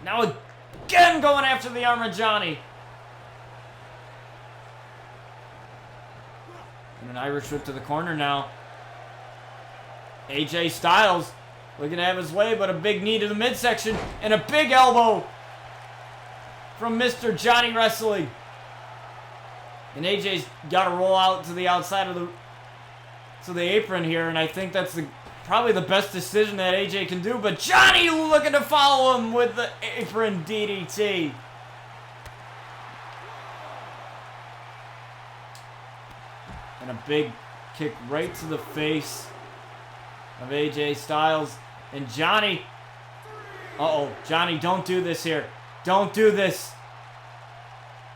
Now again going after the arm of Johnny. And an Irish whip to the corner now. AJ Styles looking to have his way, but a big knee to the midsection and a big elbow from Mr. Johnny Wrestling. And AJ's got to roll out to the outside of the apron here, and I think that's probably the best decision that AJ can do, but Johnny looking to follow him with the apron DDT. And a big kick right to the face of AJ Styles. And Johnny, uh-oh, Johnny, don't do this here. Don't do this.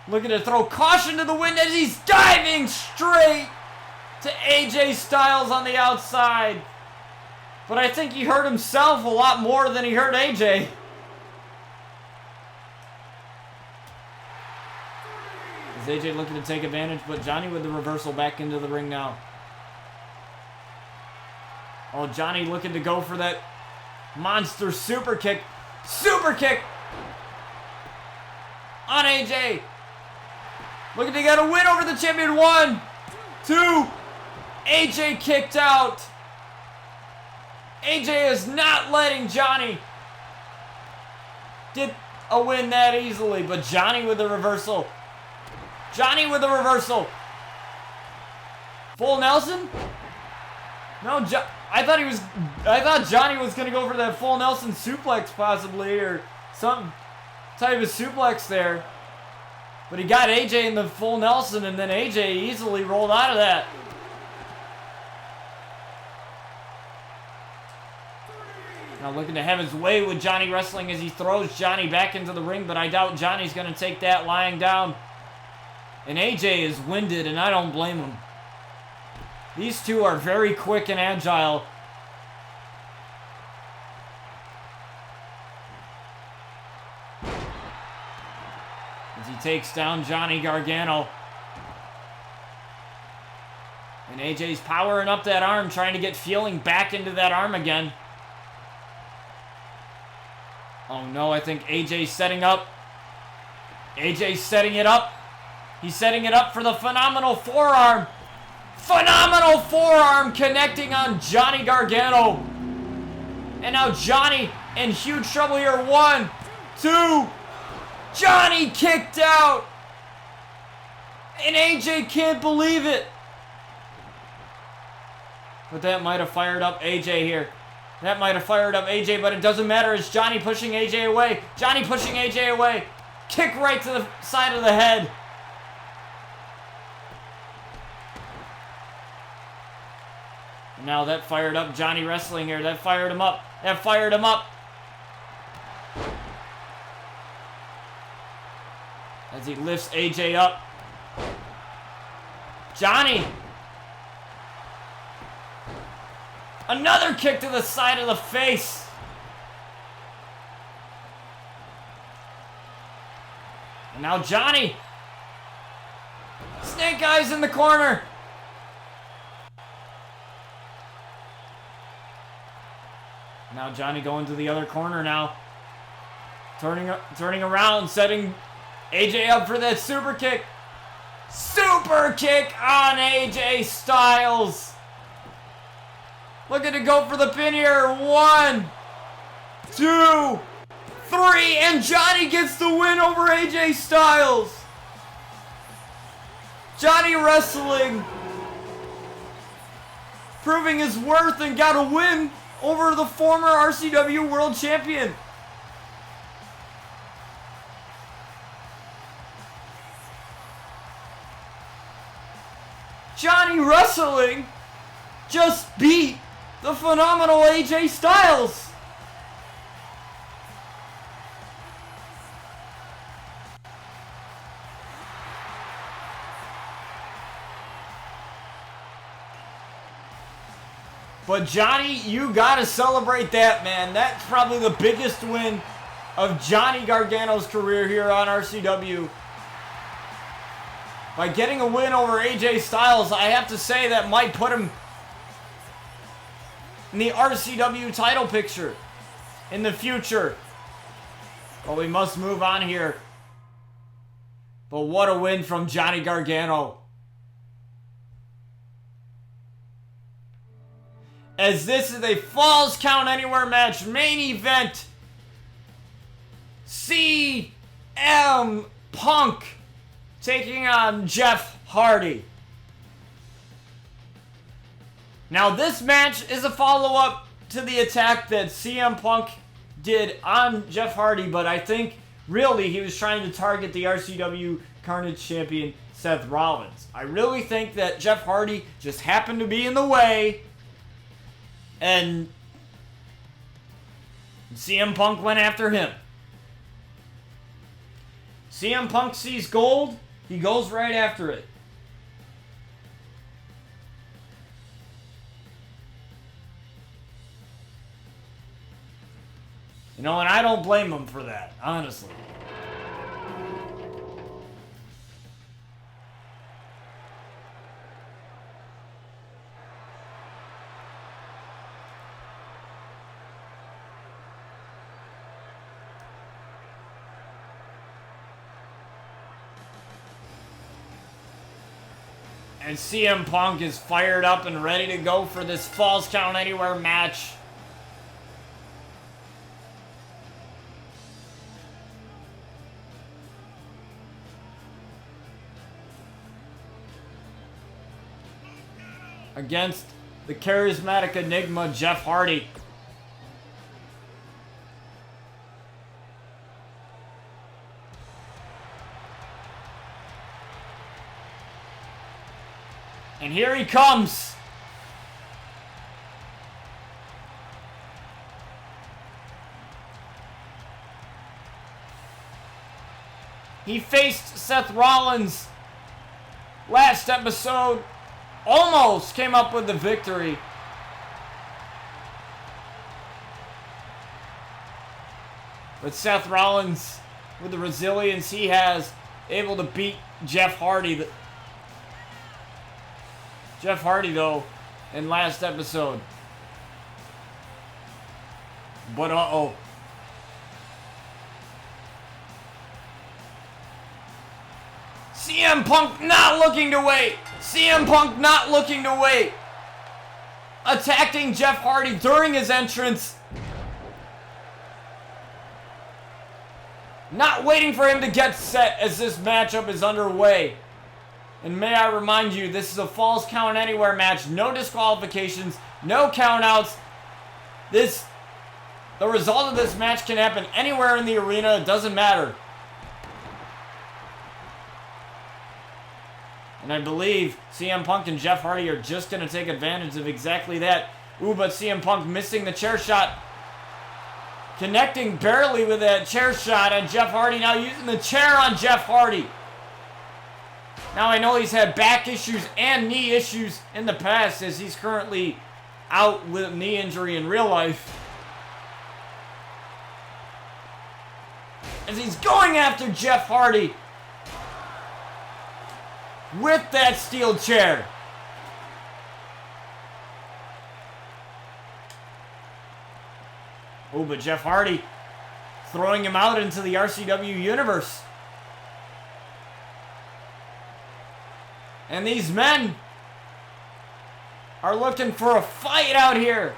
Looking to throw caution to the wind as he's diving straight to AJ Styles on the outside. But I think he hurt himself a lot more than he hurt AJ. Is AJ looking to take advantage, but Johnny with the reversal back into the ring now. Oh, Johnny looking to go for that monster super kick. Super kick on AJ. Looking to get a win over the champion. 1, 2. AJ kicked out. AJ is not letting Johnny get a win that easily, but Johnny with the reversal. Johnny with the reversal. Full Nelson? No, I thought Johnny was going to go for that full Nelson suplex possibly, or something type of suplex there. But he got AJ in the full Nelson, and then AJ easily rolled out of that. Now looking to have his way with Johnny wrestling as he throws Johnny back into the ring, but I doubt Johnny's going to take that lying down. And AJ is winded, and I don't blame him. These two are very quick and agile. As he takes down Johnny Gargano. And AJ's powering up that arm, trying to get feeling back into that arm again. Oh no, I think AJ's setting up. AJ's setting it up. He's setting it up for the phenomenal forearm. Phenomenal forearm connecting on Johnny Gargano. And now Johnny in huge trouble here. 1, 2. Johnny kicked out. And AJ can't believe it. But that might have fired up AJ here. That might have fired up AJ, but it doesn't matter. It's Johnny pushing AJ away. Johnny pushing AJ away. Kick right to the side of the head. And now that fired up Johnny wrestling here. That fired him up. That fired him up. As he lifts AJ up. Johnny. Another kick to the side of the face. And now Johnny. Snake Eyes in the corner. Now Johnny going to the other corner now. Turning around, setting AJ up for that super kick. Super kick on AJ Styles. Looking to go for the pin here. 1, 2, 3. And Johnny gets the win over AJ Styles. Johnny wrestling. Proving his worth and got a win over the former RCW World Champion. Johnny wrestling just beat the phenomenal AJ Styles. But Johnny, you gotta celebrate that, man. That's probably the biggest win of Johnny Gargano's career here on RCW. By getting a win over AJ Styles, I have to say that might put him in the RCW title picture in the future. But we must move on here. But what a win from Johnny Gargano. As this is a Falls Count Anywhere match, main event. CM Punk taking on Jeff Hardy. Now this match is a follow-up to the attack that CM Punk did on Jeff Hardy, but I think really he was trying to target the RCW Carnage champion Seth Rollins. I really think that Jeff Hardy just happened to be in the way, and CM Punk went after him. CM Punk sees gold, he goes right after it. You know, and I don't blame him for that, honestly. And CM Punk is fired up and ready to go for this Falls Count Anywhere match. Against the charismatic enigma Jeff Hardy. And here he comes. He faced Seth Rollins last episode. Almost came up with the victory. But Seth Rollins, with the resilience he has, able to beat Jeff Hardy. Jeff Hardy, though, in last episode. But uh-oh. CM Punk not looking to wait. CM Punk not looking to wait. Attacking Jeff Hardy during his entrance. Not waiting for him to get set as this matchup is underway. And may I remind you, this is a Falls Count Anywhere match. No disqualifications, no countouts. The result of this match can happen anywhere in the arena. It doesn't matter. And I believe CM Punk and Jeff Hardy are just going to take advantage of exactly that. Ooh, but CM Punk missing the chair shot. Connecting barely with that chair shot, and Jeff Hardy now using the chair on Jeff Hardy. Now I know he's had back issues and knee issues in the past, as he's currently out with a knee injury in real life. As he's going after Jeff Hardy with that steel chair. Oh, but Jeff Hardy throwing him out into the RCW universe. And these men are looking for a fight out here.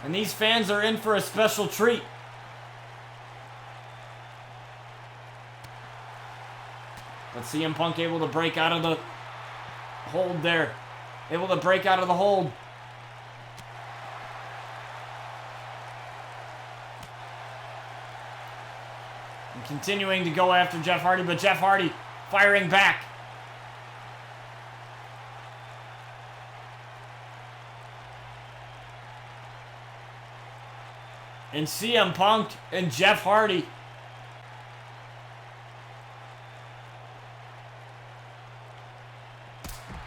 And these fans are in for a special treat. But CM Punk able to break out of the hold there. Able to break out of the hold. And continuing to go after Jeff Hardy, but Jeff Hardy firing back. And CM Punk and Jeff Hardy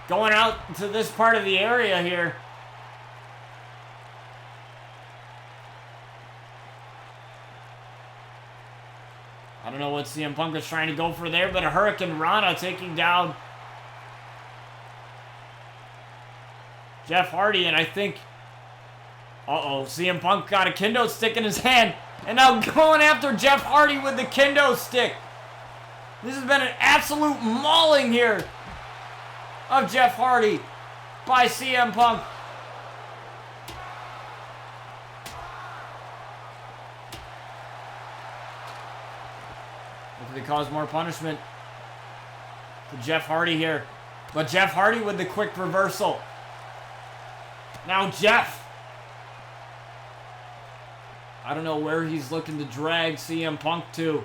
going out to this part of the area here. I don't know what CM Punk was trying to go for there, but a Hurricane Rana taking down Jeff Hardy, and I think, CM Punk got a kendo stick in his hand, and now going after Jeff Hardy with the kendo stick. This has been an absolute mauling here of Jeff Hardy by CM Punk. Hopefully they cause more punishment to Jeff Hardy here. But Jeff Hardy with the quick reversal. Now Jeff. I don't know where he's looking to drag CM Punk to.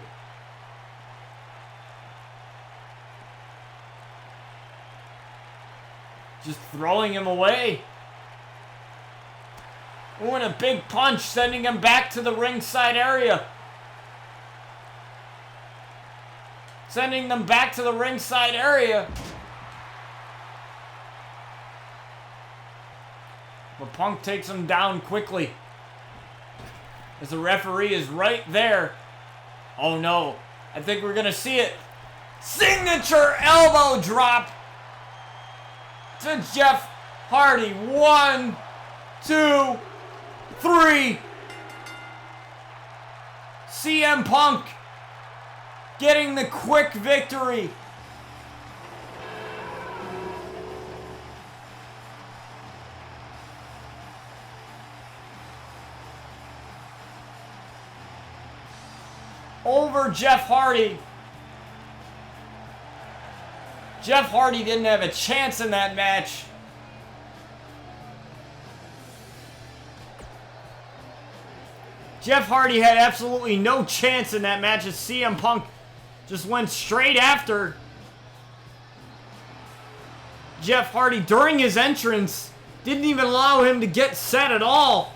Just throwing him away. Ooh, and a big punch, sending him back to the ringside area. Sending them back to the ringside area. But Punk takes him down quickly. As the referee is right there. Oh no. I think we're going to see it. Signature elbow drop to Jeff Hardy. 1, 2, 3. CM Punk getting the quick victory. Over Jeff Hardy. Jeff Hardy didn't have a chance in that match. Jeff Hardy had absolutely no chance in that match as CM Punk just went straight after Jeff Hardy during his entrance didn't even allow him to get set at all.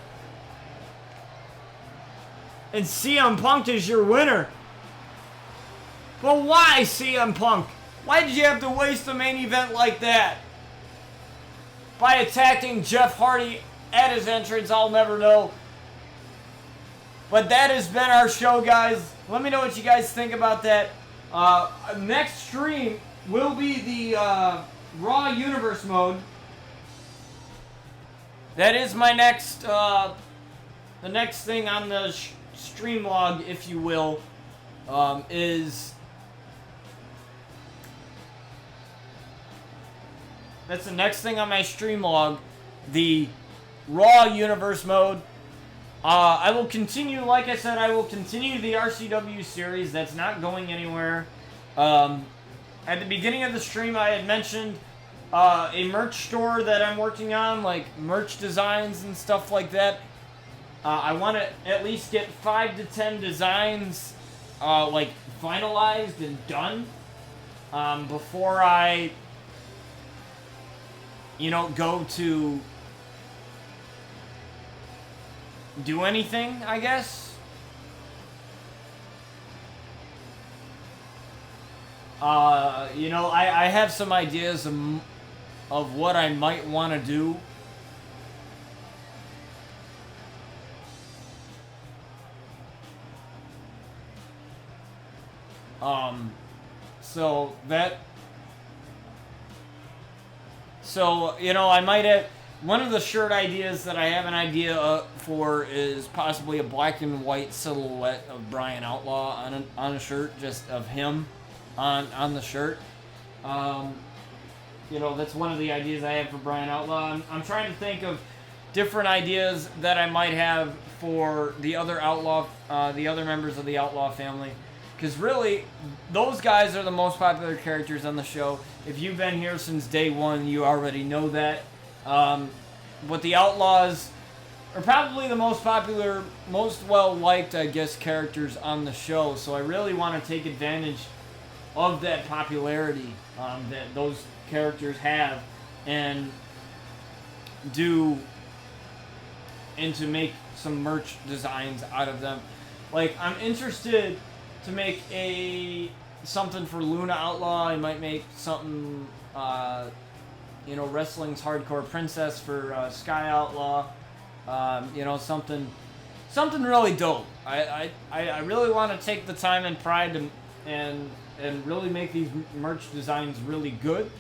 And CM Punk is your winner. But why, CM Punk? Why did you have to waste a main event like that? By attacking Jeff Hardy at his entrance, I'll never know. But that has been our show, guys. Let me know what you guys think about that. Next stream will be the Raw Universe mode. That is my next, the next thing on the stream log, if you will, that's the next thing on my stream log, the Raw Universe mode. I will continue, like I said, I will continue the RCW series. That's not going anywhere. At the beginning of the stream, I had mentioned a merch store that I'm working on, like merch designs and stuff like that. I want to at least get 5 to 10 designs like finalized and done before I, you know, go to do anything, I guess. You know, I have some ideas of what I might want to do. So, you know, I might have, one of the shirt ideas that I have an idea for is possibly a black and white silhouette of Brian Outlaw on a shirt, just of him on the shirt. You know, that's one of the ideas I have for Brian Outlaw. I'm trying to think of different ideas that I might have for the other Outlaw, the other members of the Outlaw family. Because really, those guys are the most popular characters on the show. If you've been here since day one, you already know that. But the Outlaws are probably the most popular, most well-liked, I guess, characters on the show. So I really want to take advantage of that popularity that those characters have and to make some merch designs out of them. Like, I'm interested to make something for Luna Outlaw. I might make something, you know, Wrestling's Hardcore Princess for Sky Outlaw. You know, something really dope. I really want to take the time and pride and really make these merch designs really good.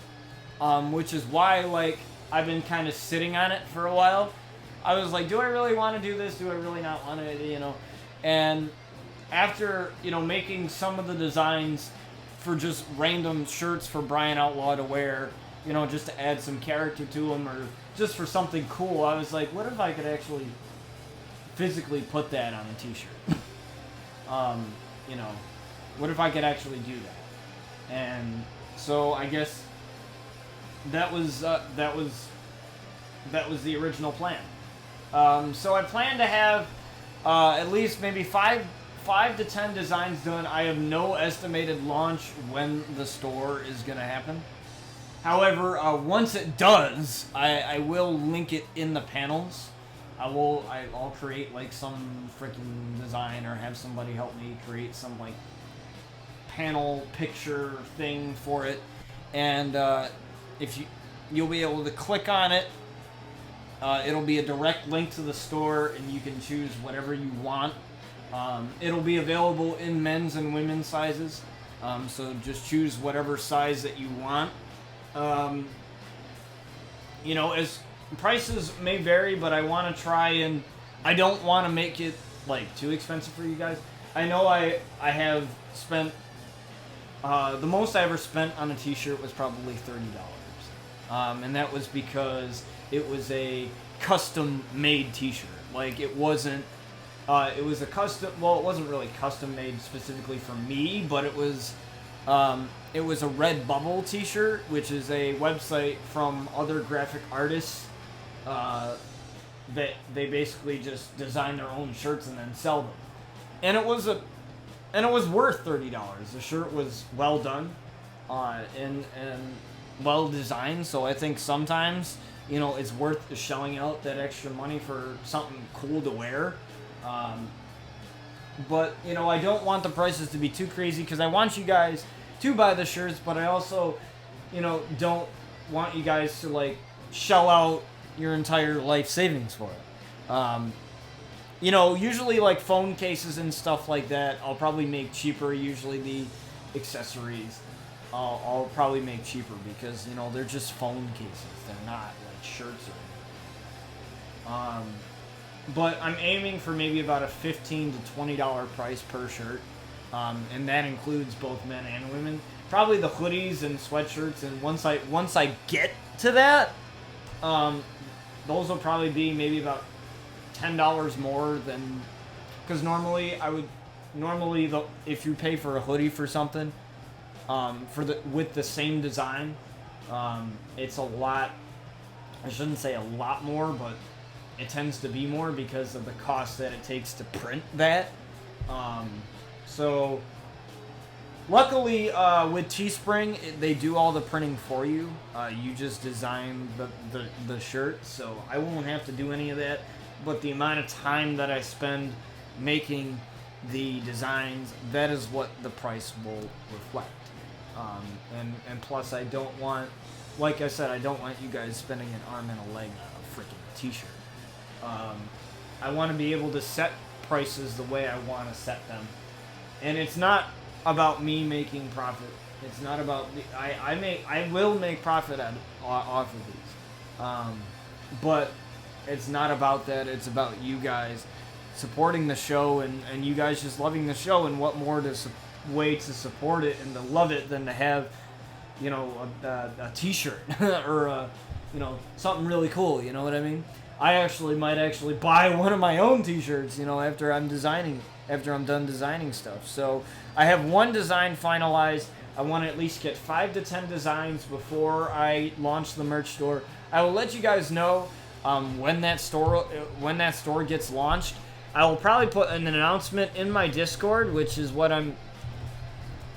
Which is why, like, I've been kind of sitting on it for a while. I was like, do I really want to do this? Do I really not want to, you know? And after, you know, making some of the designs for just random shirts for Brian Outlaw to wear, you know, just to add some character to them or just for something cool, I was like, what if I could actually physically put that on a t-shirt? You know, what if I could actually do that? And so I guess that was the original plan. So I plan to have at least maybe 5 to 10 designs done. I have no estimated launch when the store is going to happen. However, once it does, I will link it in the panels. I'll create like some freaking design or have somebody help me create some like panel picture thing for it. And if you'll be able to click on it. It'll be a direct link to the store, and you can choose whatever you want. It'll be available in men's and women's sizes, so just choose whatever size that you want. You know, as prices may vary, but I want to try and I don't want to make it like too expensive for you guys. I know I have spent the most I ever spent on a t-shirt was probably $30, and that was because it was a custom-made t-shirt. Like, it wasn't, it was a custom, well, it wasn't really custom-made specifically for me, but it was a Redbubble t-shirt, which is a website from other graphic artists that they basically just design their own shirts and then sell them. And it was worth $30. The shirt was well done, and well designed. So I think sometimes, you know, it's worth shelling out that extra money for something cool to wear. But, you know, I don't want the prices to be too crazy because I want you guys to buy the shirts, but I also, you know, don't want you guys to, like, shell out your entire life savings for it. You know, usually, like, phone cases and stuff like that, I'll probably make cheaper. Usually the accessories I'll probably make cheaper because, you know, they're just phone cases. They're not, like, shirts or anything. But I'm aiming for maybe about a $15 to $20 price per shirt. And that includes both men and women. Probably the hoodies and sweatshirts. And once I get to that, those will probably be maybe about $10 more than, because normally if you pay for a hoodie for something, with the same design, it's a lot. I shouldn't say a lot more, but it tends to be more because of the cost that it takes to print that. So luckily, with Teespring, they do all the printing for you. You just design the shirt, so I won't have to do any of that. But the amount of time that I spend making the designs, that is what the price will reflect. And plus, I don't want, like I said, I don't want you guys spending an arm and a leg on a freaking t-shirt. I want to be able to set prices the way I want to set them. And it's not about me making profit. It's not about I will make profit off of these. But it's not about that. It's about you guys supporting the show and you guys just loving the show, and what more way to support it and to love it than to have, you know, a t-shirt or you know, something really cool, you know what I mean? I might actually buy one of my own t-shirts, you know, after I'm done designing stuff. So I have one design finalized. I want to at least get 5 to 10 designs before I launch the merch store. I will let you guys know when that store gets launched. I will probably put an announcement in my Discord, which is what I'm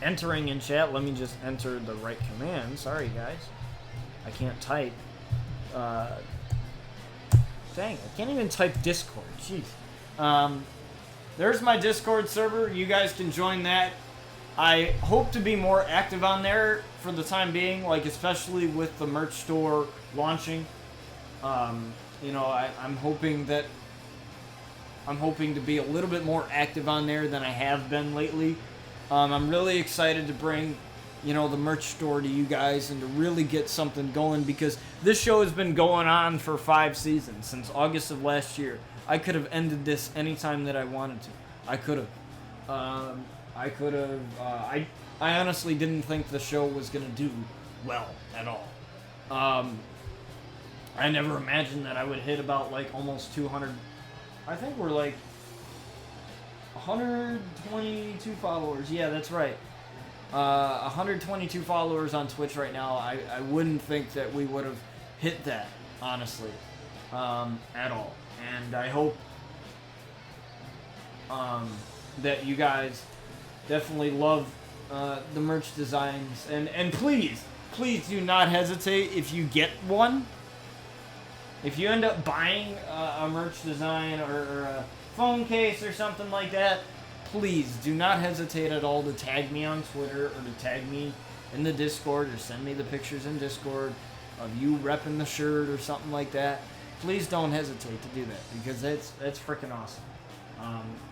entering in chat. Let me just enter the right command. Sorry, guys. I can't type. Dang, I can't even type Discord. Jeez. There's my Discord server. You guys can join that. I hope to be more active on there for the time being, like especially with the merch store launching. You know, I'm hoping to be a little bit more active on there than I have been lately. I'm really excited to bring, you know, the merch store to you guys and to really get something going, because this show has been going on for 5 seasons, since August of last year. I could have ended this anytime that I wanted to. I could have. I honestly didn't think the show was going to do well at all. I never imagined that I would hit about like almost 200. I think we're like 122 followers. Yeah, that's right. 122 followers on Twitch right now. I wouldn't think that we would have hit that, honestly, at all. And I hope that you guys definitely love the merch designs. And please do not hesitate if you get one. If you end up buying a merch design or a phone case or something like that, please do not hesitate at all to tag me on Twitter or to tag me in the Discord or send me the pictures in Discord of you repping the shirt or something like that. Please don't hesitate to do that, because that's freaking awesome.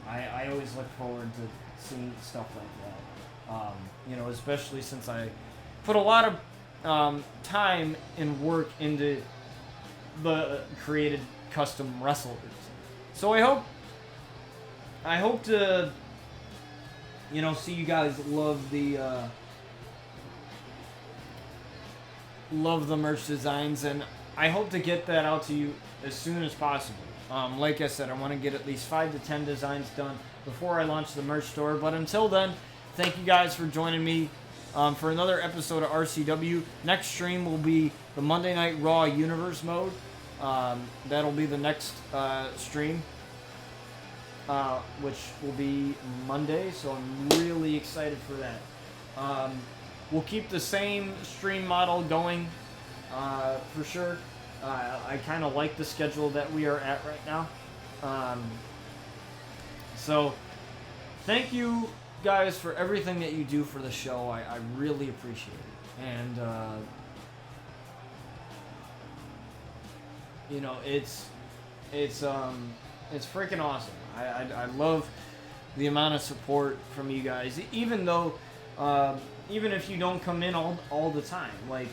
I always look forward to seeing stuff like that. You know, especially since I put a lot of time and work into the created custom wrestlers. So I hope to, you know, see you guys love the merch designs, and I hope to get that out to you as soon as possible. Like I said, I want to get at least 5 to 10 designs done before I launch the merch store. But until then, thank you guys for joining me for another episode of RCW. Next stream will be the Monday Night Raw Universe mode. That'll be the next stream, which will be Monday, so I'm really excited for that. we'll keep the same stream model going for sure. I kind of like the schedule that we are at right now. So, thank you guys for everything that you do for the show. I really appreciate it. And, you know, it's freaking awesome. I love the amount of support from you guys, even though, even if you don't come in all the time, like,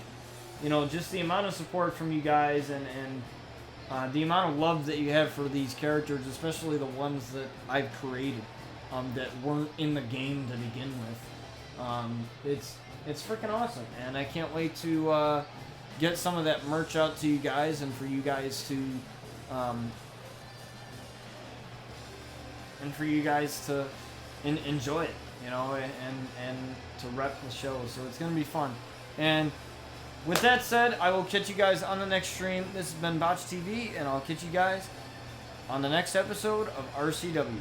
you know, just the amount of support from you guys and the amount of love that you have for these characters, especially the ones that I've created, that weren't in the game to begin with. It's freaking awesome, and I can't wait to get some of that merch out to you guys, and for you guys to enjoy it, you know, and to rep the show. So it's gonna be fun. And with that said, I will catch you guys on the next stream. This has been Botch TV, and I'll catch you guys on the next episode of RCW.